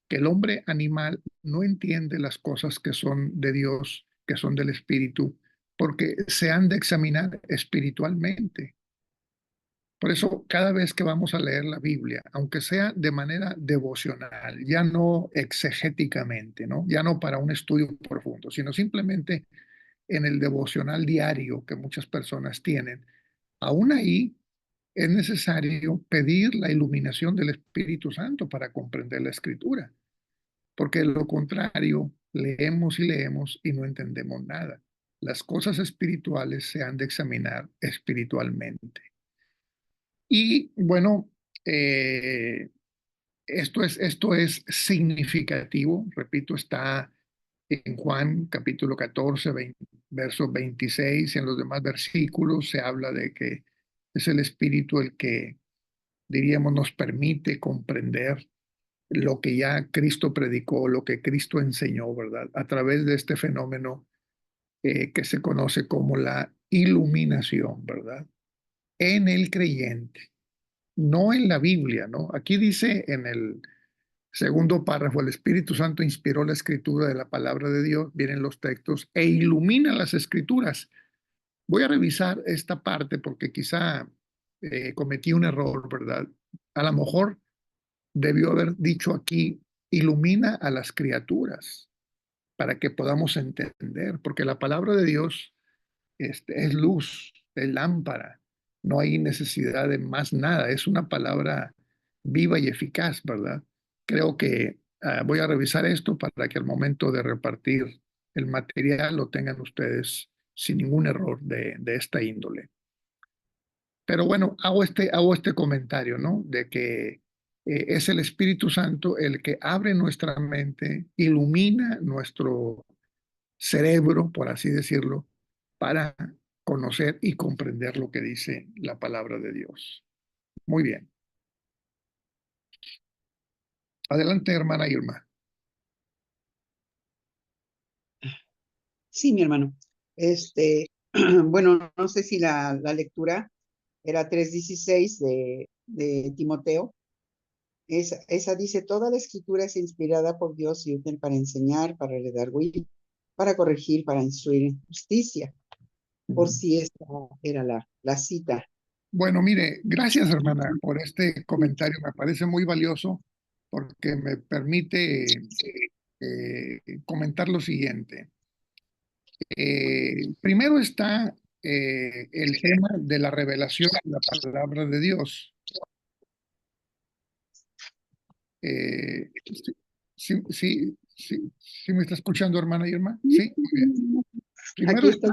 que el hombre animal no entiende las cosas que son de Dios, que son del Espíritu, porque se han de examinar espiritualmente. Por eso, cada vez que vamos a leer la Biblia, aunque sea de manera devocional, ya no exegéticamente, ¿no? Ya no para un estudio profundo, sino simplemente en el devocional diario que muchas personas tienen, aún ahí es necesario pedir la iluminación del Espíritu Santo para comprender la Escritura, porque de lo contrario, leemos y leemos y no entendemos nada. las cosas espirituales se han de examinar espiritualmente. Y bueno, esto es significativo, repito, está en Juan capítulo 14, verso 26, y en los demás versículos se habla de que es el Espíritu el que, diríamos, nos permite comprender lo que ya Cristo predicó, lo que Cristo enseñó, ¿verdad? A través de este fenómeno que se conoce como la iluminación, ¿verdad? En el creyente, no en la Biblia, ¿no? Aquí dice en el segundo párrafo, el Espíritu Santo inspiró la escritura de la palabra de Dios, vienen los textos, e ilumina las escrituras. Voy a revisar esta parte porque quizá cometí un error, ¿verdad? A lo mejor debió haber dicho aquí, ilumina a las criaturas para que podamos entender, porque la palabra de Dios es luz, es lámpara, no hay necesidad de más nada, es una palabra viva y eficaz, ¿verdad? Creo que voy a revisar esto para que al momento de repartir el material lo tengan ustedes sin ningún error de esta índole. Pero bueno, hago este comentario, ¿no? De que es el Espíritu Santo el que abre nuestra mente, ilumina nuestro cerebro, por así decirlo, para conocer y comprender lo que dice la palabra de Dios. Muy bien. Adelante, hermana Irma. Sí, mi hermano. Bueno, no sé si la lectura era 3:16 de Timoteo. Esa dice, toda la escritura es inspirada por Dios y útil para enseñar, para redarguir, para corregir, para instruir en justicia. Por si esta era la cita. Bueno, mire, gracias, hermana, por este comentario. Me parece muy valioso porque me permite comentar lo siguiente. Primero está el tema de la revelación de la palabra de Dios. Sí me está escuchando, hermana Irma. Sí, muy bien. Primero Aquí estoy.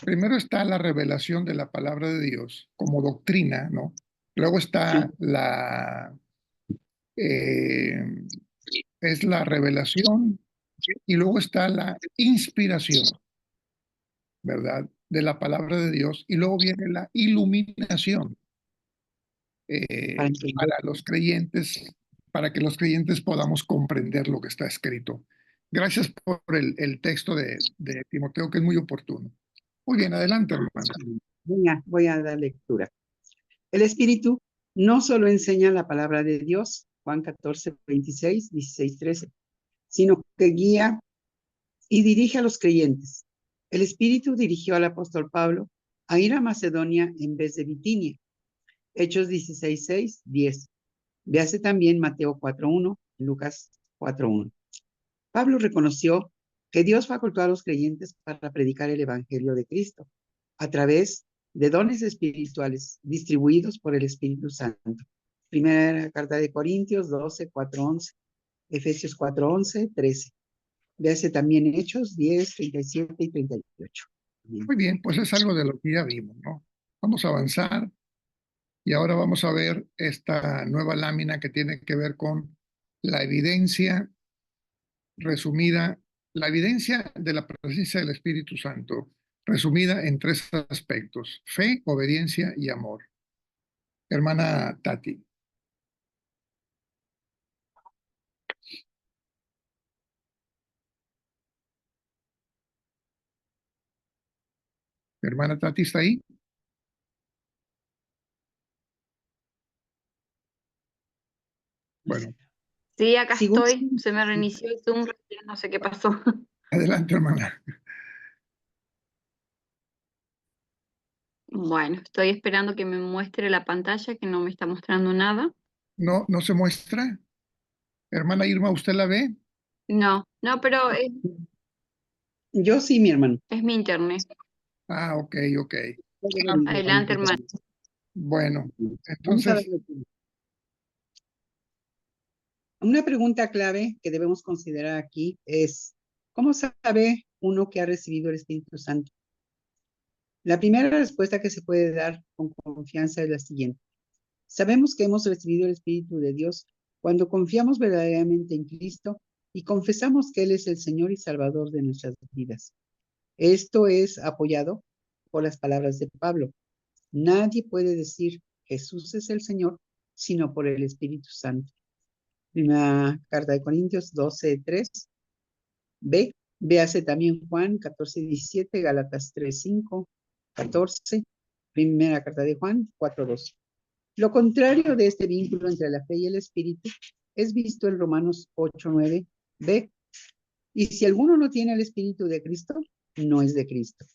primero está la revelación de la palabra de Dios como doctrina, ¿no? Luego está eh, es la revelación y luego está la inspiración, ¿verdad? De la palabra de Dios y luego viene la iluminación Para entender. para los creyentes, para que los creyentes podamos comprender lo que está escrito. Gracias por el texto de Timoteo, que es muy oportuno. Muy bien, adelante, hermana. Voy a dar lectura. El Espíritu no solo enseña la palabra de Dios, Juan 14:26, 16:13, sino que guía y dirige a los creyentes. El Espíritu dirigió al apóstol Pablo a ir a Macedonia en vez de Bitinia. Hechos 16:6, 10. Véase también Mateo 4:1, Lucas 4:1. Pablo reconoció que Dios facultó a los creyentes para predicar el Evangelio de Cristo a través de dones espirituales distribuidos por el Espíritu Santo. Primera carta de Corintios 12:4-11, Efesios 4:11-13. Véase también Hechos 10:37 y 38. Muy bien, pues es algo de lo que ya vimos, ¿no? Vamos a avanzar y ahora vamos a ver esta nueva lámina que tiene que ver con la evidencia resumida, la evidencia de la presencia del Espíritu Santo, resumida en tres aspectos: fe, obediencia y amor. Hermana Tati. Hermana Tati, ¿está ahí? Bueno, Sí, acá Sigo. estoy. Se me reinició el Zoom, no sé qué pasó. adelante, hermana. Bueno, estoy esperando que me muestre la pantalla, que no me está mostrando nada. No, no se muestra. Hermana Irma, ¿usted la ve? No, no, pero Yo sí, mi hermano. es mi internet. Ah, ok, ok. Adelante, hermano. Bueno, Vamos a entonces, darle. Una pregunta clave que debemos considerar aquí es, ¿cómo sabe uno que ha recibido el Espíritu Santo? La primera respuesta que se puede dar con confianza es la siguiente. Sabemos que hemos recibido el Espíritu de Dios cuando confiamos verdaderamente en Cristo y confesamos que Él es el Señor y Salvador de nuestras vidas. Esto es apoyado por las palabras de Pablo. Nadie puede decir Jesús es el Señor, sino por el Espíritu Santo. Primera carta de Corintios 12:3. Véase también Juan 14:17, Gálatas 3:5, 14, primera carta de Juan 4:2. Lo contrario de este vínculo entre la fe y el Espíritu es visto en Romanos 8:9. Y si alguno no tiene el Espíritu de Cristo, no es de Cristo.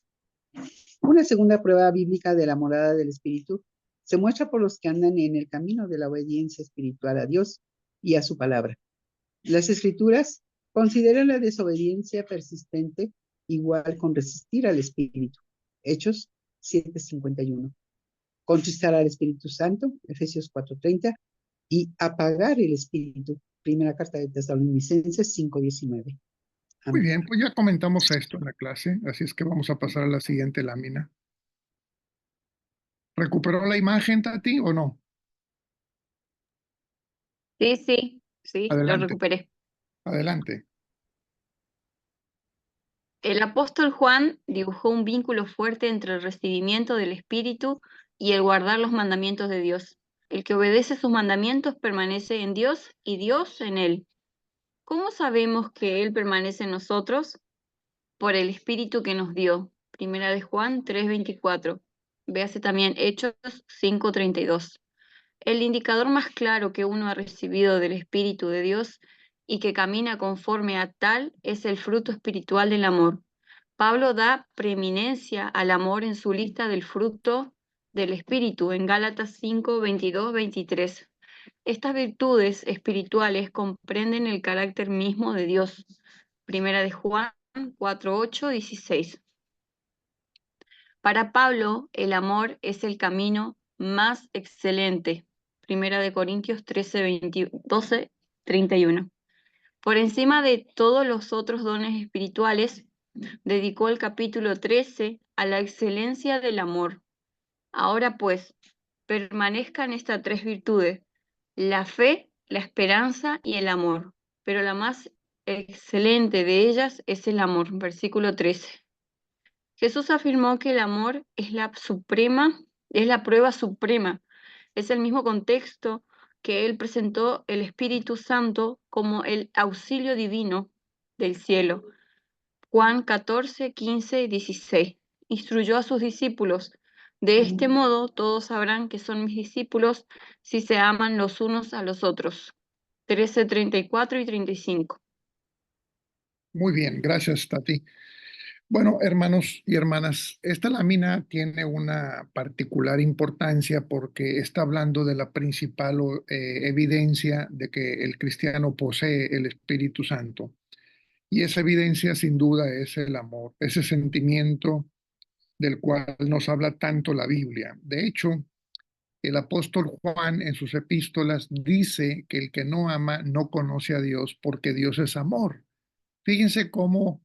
Una segunda prueba bíblica de la morada del Espíritu se muestra por los que andan en el camino de la obediencia espiritual a Dios y a su palabra. Las Escrituras consideran la desobediencia persistente igual con resistir al Espíritu. Hechos 7:51. Contristar al Espíritu Santo, Efesios 4:30, y apagar el Espíritu, primera carta de Tesalonicenses 5:19. Muy bien, pues ya comentamos esto en la clase, así es que vamos a pasar a la siguiente lámina. ¿Recuperó la imagen, Tati, o no? Sí, lo Adelante, recuperé. adelante. El apóstol Juan dibujó un vínculo fuerte entre el recibimiento del Espíritu y el guardar los mandamientos de Dios. El que obedece sus mandamientos permanece en Dios y Dios en él. ¿Cómo sabemos que Él permanece en nosotros? Por el Espíritu que nos dio. Primera de Juan 3:24. Véase también Hechos 5:32. El indicador más claro que uno ha recibido del Espíritu de Dios y que camina conforme a tal es el fruto espiritual del amor. Pablo da preeminencia al amor en su lista del fruto del Espíritu en Gálatas 5:22-23. Estas virtudes espirituales comprenden el carácter mismo de Dios. Primera de Juan 4:8-16. Para Pablo, el amor es el camino más excelente. Primera de Corintios 12:31. Por encima de todos los otros dones espirituales, dedicó el capítulo 13 a la excelencia del amor. Ahora pues, permanezcan estas tres virtudes: la fe, la esperanza y el amor. Pero la más excelente de ellas es el amor. Versículo 13. Jesús afirmó que el amor es la prueba suprema. Es el mismo contexto que él presentó el Espíritu Santo como el auxilio divino del cielo. Juan 14:15-16. Instruyó a sus discípulos: de este modo todos sabrán que son mis discípulos si se aman los unos a los otros. 13:34-35. Muy bien, gracias, Tati. Bueno, hermanos y hermanas, esta lámina tiene una particular importancia porque está hablando de la principal evidencia de que el cristiano posee el Espíritu Santo. Y esa evidencia sin duda es el amor, ese sentimiento del cual nos habla tanto la Biblia. De hecho, el apóstol Juan en sus epístolas dice que el que no ama no conoce a Dios porque Dios es amor. Fíjense cómo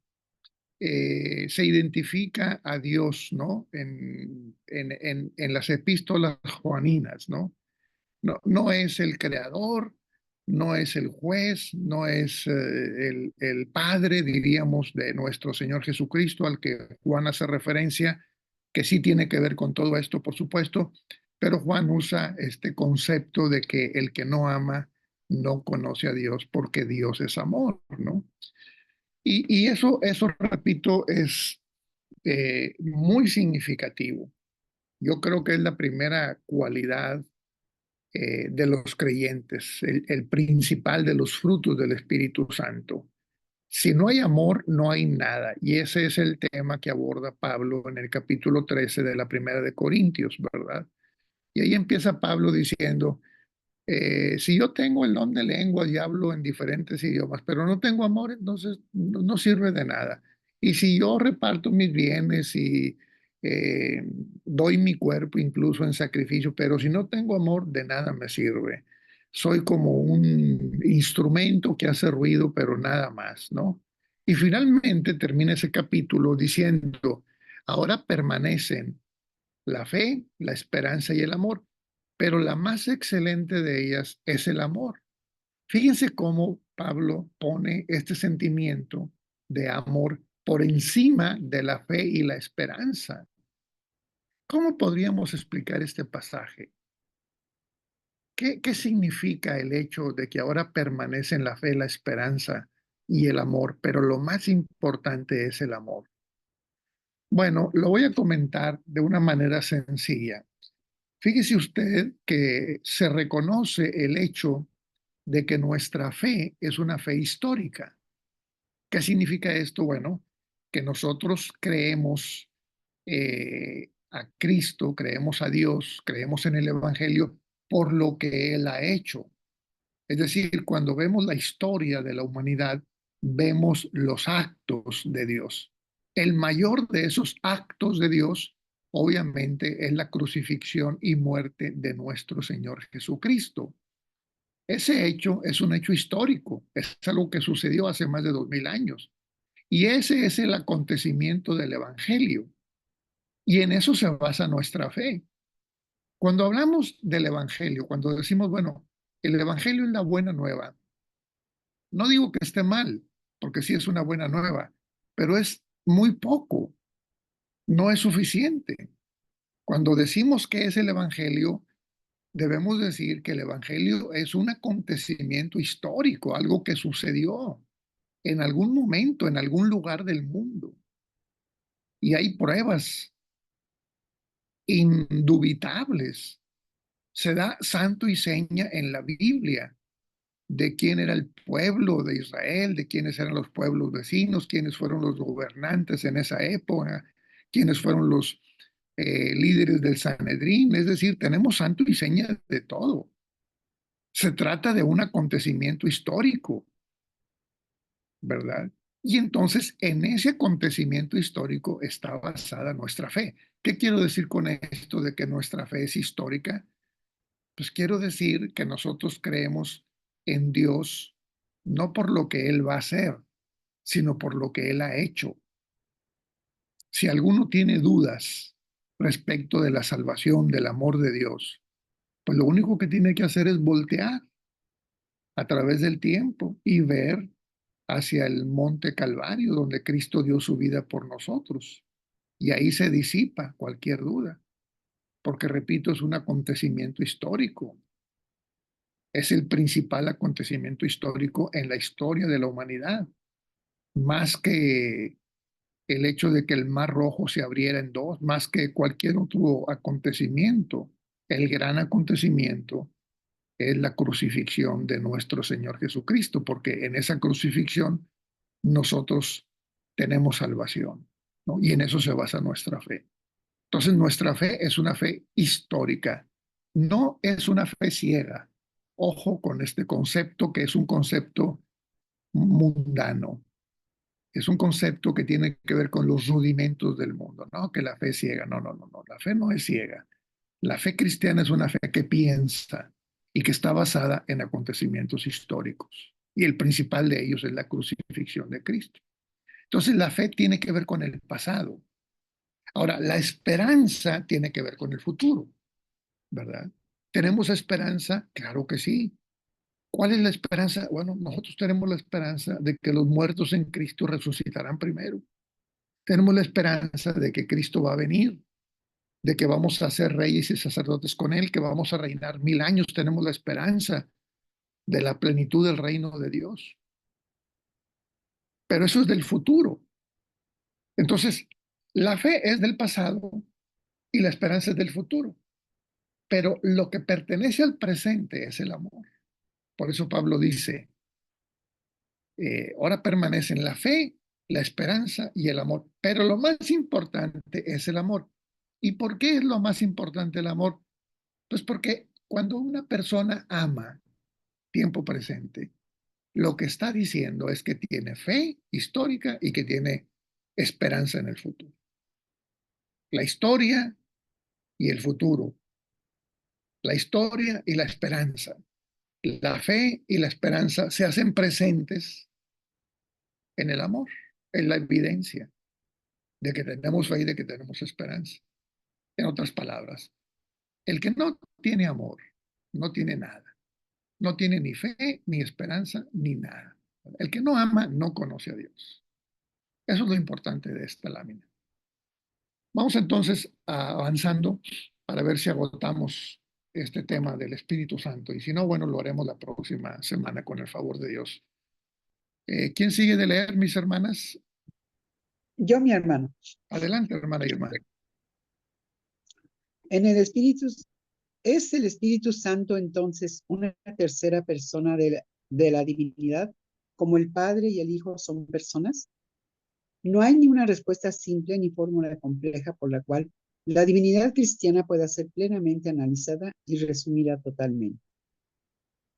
se identifica a Dios, ¿no? En las epístolas juaninas, ¿no? No, no es el creador, no es el juez, no es el padre, diríamos, de nuestro Señor Jesucristo, al que Juan hace referencia, que sí tiene que ver con todo esto, por supuesto, pero Juan usa este concepto de que el que no ama no conoce a Dios porque Dios es amor, ¿no? Y eso, repito, es muy significativo. Yo creo que es la primera cualidad de los creyentes, el principal de los frutos del Espíritu Santo. Si no hay amor, no hay nada. Y ese es el tema que aborda Pablo en el capítulo 13 de la Primera de Corintios, ¿verdad? Y ahí empieza Pablo diciendo, si yo tengo el don de lengua y hablo en diferentes idiomas, pero no tengo amor, entonces no sirve de nada. Y si yo reparto mis bienes y eh, doy mi cuerpo incluso en sacrificio, pero si no tengo amor, de nada me sirve. Soy como un instrumento que hace ruido, pero nada más, ¿no? Y finalmente termina ese capítulo diciendo, ahora permanecen la fe, la esperanza y el amor, pero la más excelente de ellas es el amor. Fíjense cómo Pablo pone este sentimiento de amor por encima de la fe y la esperanza. ¿Cómo podríamos explicar este pasaje? ¿Qué significa el hecho de que ahora permanecen la fe, la esperanza y el amor, pero lo más importante es el amor? Bueno, lo voy a comentar de una manera sencilla. Fíjese usted que se reconoce el hecho de que nuestra fe es una fe histórica. ¿Qué significa esto? Bueno, que nosotros creemos a Cristo, creemos a Dios, creemos en el Evangelio por lo que Él ha hecho. Es decir, cuando vemos la historia de la humanidad, vemos los actos de Dios. El mayor de esos actos de Dios, obviamente, es la crucifixión y muerte de nuestro Señor Jesucristo. Ese hecho es un hecho histórico, es algo que sucedió hace más de 2000 años. Y ese es el acontecimiento del Evangelio. Y en eso se basa nuestra fe. Cuando hablamos del Evangelio, cuando decimos, bueno, el Evangelio es la buena nueva, no digo que esté mal, porque sí es una buena nueva, pero es muy poco, no es suficiente. Cuando decimos que es el Evangelio, debemos decir que el Evangelio es un acontecimiento histórico, algo que sucedió en algún momento, en algún lugar del mundo. Y hay pruebas indubitables. Se da santo y seña en la Biblia de quién era el pueblo de Israel, de quiénes eran los pueblos vecinos, quiénes fueron los gobernantes en esa época, quiénes fueron los líderes del Sanedrín. Es decir, tenemos santo y seña de todo. Se trata de un acontecimiento histórico, ¿verdad? Y entonces en ese acontecimiento histórico está basada nuestra fe. ¿Qué quiero decir con esto de que nuestra fe es histórica? Pues quiero decir que nosotros creemos en Dios no por lo que Él va a hacer, sino por lo que Él ha hecho. Si alguno tiene dudas respecto de la salvación, del amor de Dios, pues lo único que tiene que hacer es voltear a través del tiempo y ver hacia el monte Calvario, donde Cristo dio su vida por nosotros. Y ahí se disipa cualquier duda, porque repito, es un acontecimiento histórico. Es el principal acontecimiento histórico en la historia de la humanidad, más que el hecho de que el Mar Rojo se abriera en dos, más que cualquier otro acontecimiento. El gran acontecimiento es la crucifixión de nuestro Señor Jesucristo, porque en esa crucifixión nosotros tenemos salvación, ¿no? Y en eso se basa nuestra fe. Entonces, nuestra fe es una fe histórica, no es una fe ciega. Ojo con este concepto, que es un concepto mundano. Es un concepto que tiene que ver con los rudimentos del mundo, ¿no? Que la fe es ciega. No, no, no, no. La fe no es ciega. La fe cristiana es una fe que piensa y que está basada en acontecimientos históricos. Y el principal de ellos es la crucifixión de Cristo. Entonces, la fe tiene que ver con el pasado. Ahora, la esperanza tiene que ver con el futuro, ¿verdad? ¿Tenemos esperanza? Claro que sí. ¿Cuál es la esperanza? Bueno, nosotros tenemos la esperanza de que los muertos en Cristo resucitarán primero. Tenemos la esperanza de que Cristo va a venir, de que vamos a ser reyes y sacerdotes con Él, que vamos a reinar 1000 años. Tenemos la esperanza de la plenitud del reino de Dios. Pero eso es del futuro. Entonces, la fe es del pasado y la esperanza es del futuro. Pero lo que pertenece al presente es el amor. Por eso Pablo dice, ahora permanecen la fe, la esperanza y el amor. Pero lo más importante es el amor. ¿Y por qué es lo más importante el amor? Pues porque cuando una persona ama tiempo presente, lo que está diciendo es que tiene fe histórica y que tiene esperanza en el futuro. La historia y el futuro. La historia y la esperanza. La fe y la esperanza se hacen presentes en el amor, en la evidencia de que tenemos fe y de que tenemos esperanza. En otras palabras, el que no tiene amor, no tiene nada. No tiene ni fe, ni esperanza, ni nada. El que no ama, no conoce a Dios. Eso es lo importante de esta lámina. Vamos entonces avanzando para ver si agotamos este tema del Espíritu Santo. Y si no, bueno, lo haremos la próxima semana con el favor de Dios. ¿Quién sigue de leer, mis hermanas? Yo, mi hermano, Adelante, hermana Irma. en el Espíritu, ¿es el Espíritu Santo entonces una tercera persona de la divinidad, como el Padre y el Hijo son personas? No hay ni una respuesta simple ni fórmula compleja por la cual la divinidad cristiana pueda ser plenamente analizada y resumida totalmente.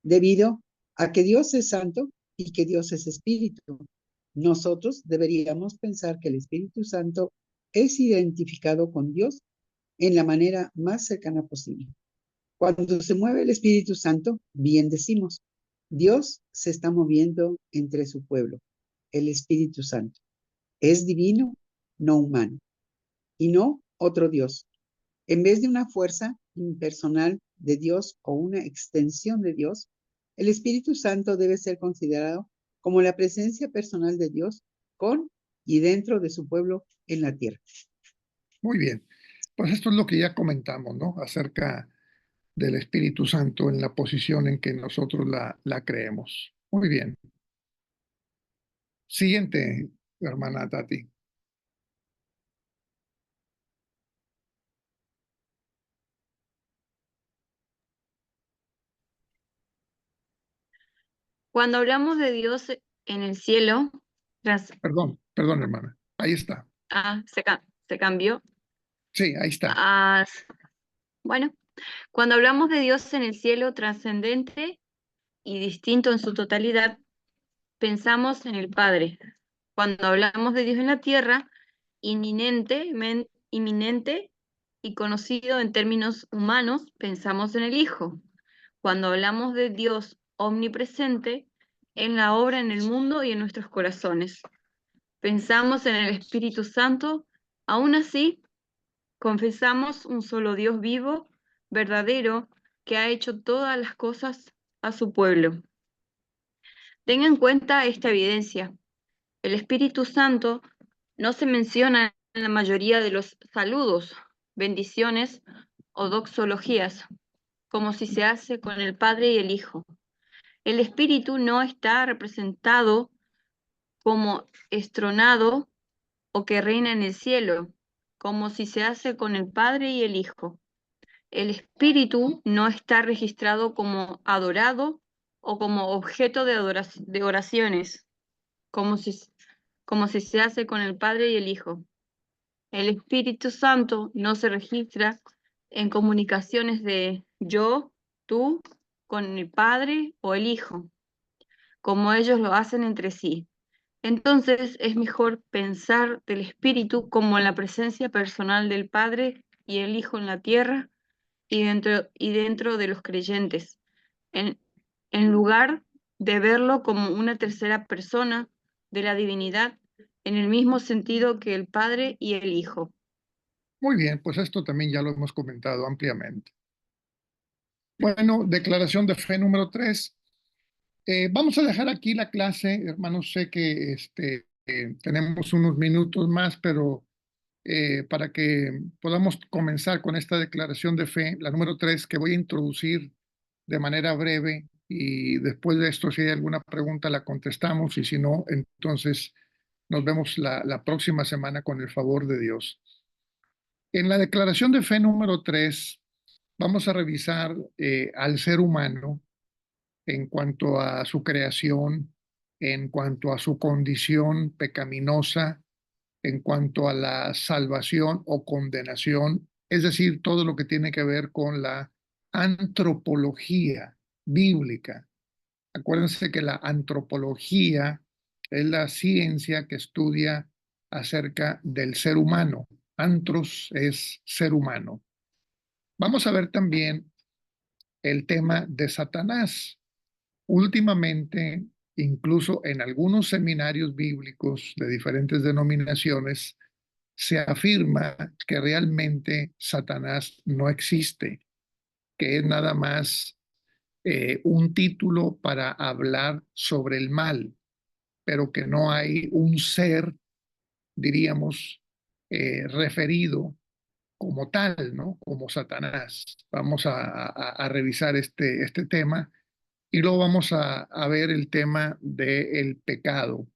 Debido a que Dios es santo y que Dios es espíritu, nosotros deberíamos pensar que el Espíritu Santo es identificado con Dios en la manera más cercana posible. Cuando se mueve el Espíritu Santo, bien decimos, Dios se está moviendo entre su pueblo, el Espíritu Santo. Es divino, no humano, y no otro Dios. En vez de una fuerza impersonal de Dios o una extensión de Dios, el Espíritu Santo debe ser considerado como la presencia personal de Dios con y dentro de su pueblo en la tierra. Muy bien. Pues esto es lo que ya comentamos, ¿no? Acerca del Espíritu Santo en la posición en que nosotros la creemos. Muy bien. Siguiente, hermana Tati. Cuando hablamos de Dios en el cielo, Perdón, hermana. Ahí está. se cambió. Sí, ahí está. Bueno, cuando hablamos de Dios en el cielo trascendente y distinto en su totalidad, pensamos en el Padre. Cuando hablamos de Dios en la tierra, inminente y conocido en términos humanos, pensamos en el Hijo. Cuando hablamos de Dios omnipresente, en la obra en el mundo y en nuestros corazones, pensamos en el Espíritu Santo. Aún así, confesamos un solo Dios vivo, verdadero, que ha hecho todas las cosas a su pueblo. Tenga en cuenta esta evidencia. El Espíritu Santo no se menciona en la mayoría de los saludos, bendiciones o doxologías, como si se hace con el Padre y el Hijo. El Espíritu no está representado como estronado o que reina en el cielo, como si se hace con el Padre y el Hijo. El Espíritu no está registrado como adorado o como objeto de oraciones, como si se hace con el Padre y el Hijo. El Espíritu Santo no se registra en comunicaciones de yo, tú, con el Padre o el Hijo, como ellos lo hacen entre sí. Entonces es mejor pensar del Espíritu como la presencia personal del Padre y el Hijo en la tierra y dentro de los creyentes, en lugar de verlo como una tercera persona de la divinidad en el mismo sentido que el Padre y el Hijo. Muy bien, pues esto también ya lo hemos comentado ampliamente. Bueno, declaración de fe número 3. Vamos a dejar aquí la clase, hermanos. Sé que tenemos unos minutos más, pero para que podamos comenzar con esta declaración de fe, la número 3, que voy a introducir de manera breve, y después de esto, si hay alguna pregunta, la contestamos, y si no, entonces nos vemos la próxima semana con el favor de Dios. En la declaración de fe número 3, vamos a revisar al ser humano en cuanto a su creación, en cuanto a su condición pecaminosa, en cuanto a la salvación o condenación, es decir, todo lo que tiene que ver con la antropología bíblica. Acuérdense que la antropología es la ciencia que estudia acerca del ser humano. Antros es ser humano. Vamos a ver también el tema de Satanás. Últimamente, incluso en algunos seminarios bíblicos de diferentes denominaciones, se afirma que realmente Satanás no existe, que es nada más un título para hablar sobre el mal, pero que no hay un ser, diríamos, referido como tal, ¿no? Como Satanás. Vamos a revisar este tema y luego vamos a ver el tema del pecado.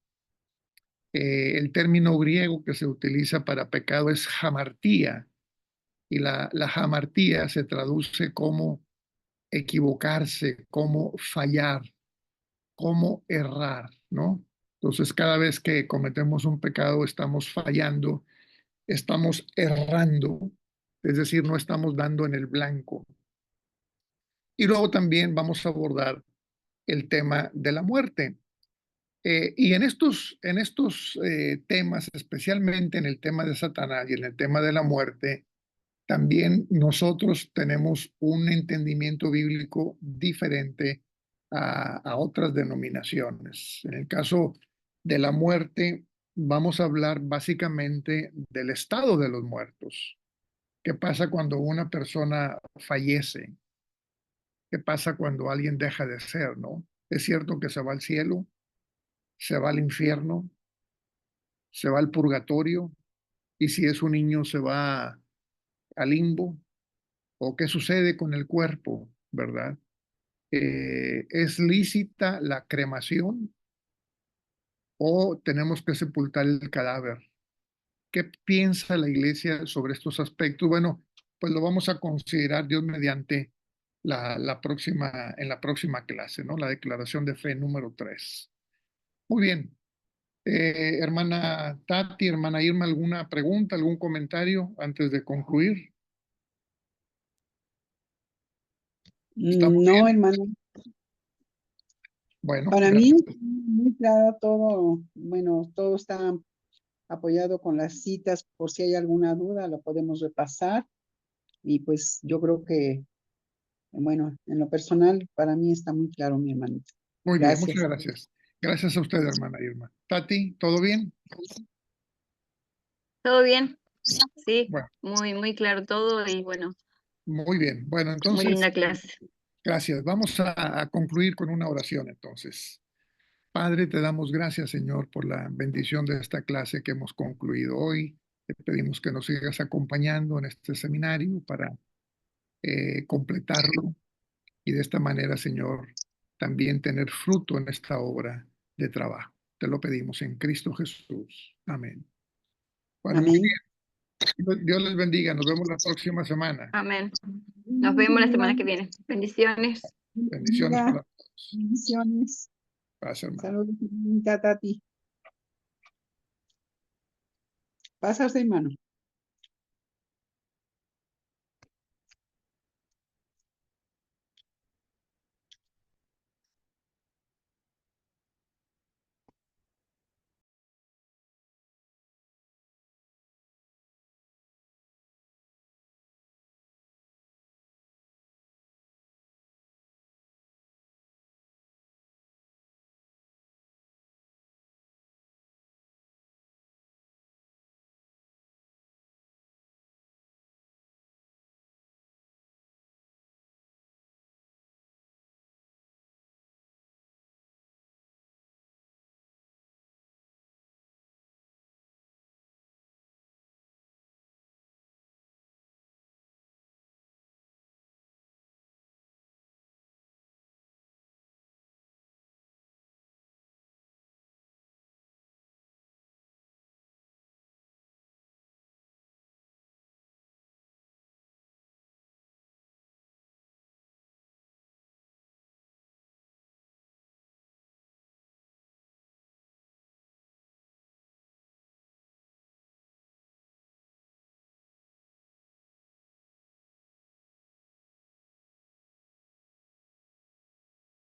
El término griego que se utiliza para pecado es hamartía, y la hamartía se traduce como equivocarse, como fallar, como errar, ¿no? Entonces, cada vez que cometemos un pecado, estamos fallando, estamos errando, es decir, no estamos dando en el blanco. Y luego también vamos a abordar el tema de la muerte. Y en estos temas, especialmente en el tema de Satanás y en el tema de la muerte, también nosotros tenemos un entendimiento bíblico diferente a otras denominaciones. En el caso de la muerte, vamos a hablar básicamente del estado de los muertos. ¿Qué pasa cuando una persona fallece? ¿Qué pasa cuando alguien deja de ser, no? Es cierto que se va al cielo, se va al infierno, se va al purgatorio, y si es un niño se va al limbo, o qué sucede con el cuerpo, ¿verdad? ¿Es lícita la cremación o tenemos que sepultar el cadáver? ¿Qué piensa la iglesia sobre estos aspectos? Bueno, pues lo vamos a considerar Dios mediante en la próxima clase, ¿no? La declaración de fe número 3. Muy bien. Hermana Tati, hermana Irma, ¿alguna pregunta, algún comentario antes de concluir? ¿Estamos No, bien? hermano. Bueno, Para mí, gracias. muy claro todo, bueno, todo está apoyado con las citas, por si hay alguna duda, lo podemos repasar. Y pues yo creo que, bueno, en lo personal, para mí está muy claro, mi hermanito. Muy bien, muchas Gracias. gracias. Gracias a usted, hermana Irma. Tati, ¿todo bien? ¿Todo bien? Sí, Bueno, muy claro todo y bueno, muy bien. Bueno, muy entonces, linda clase. gracias. Vamos a concluir con una oración entonces. Padre, te damos gracias, Señor, por la bendición de esta clase que hemos concluido hoy. Te pedimos que nos sigas acompañando en este seminario para completarlo y de esta manera, Señor, también tener fruto en esta obra de trabajo. Te lo pedimos en Cristo Jesús. Amén. Bueno, muy Amén. bien. Dios les bendiga. Nos vemos la próxima semana. Amén. Nos vemos la semana que viene. Bendiciones. Bendiciones para todos. Bendiciones. Gracias, hermano. Saludos, Tati. Pásase, hermano.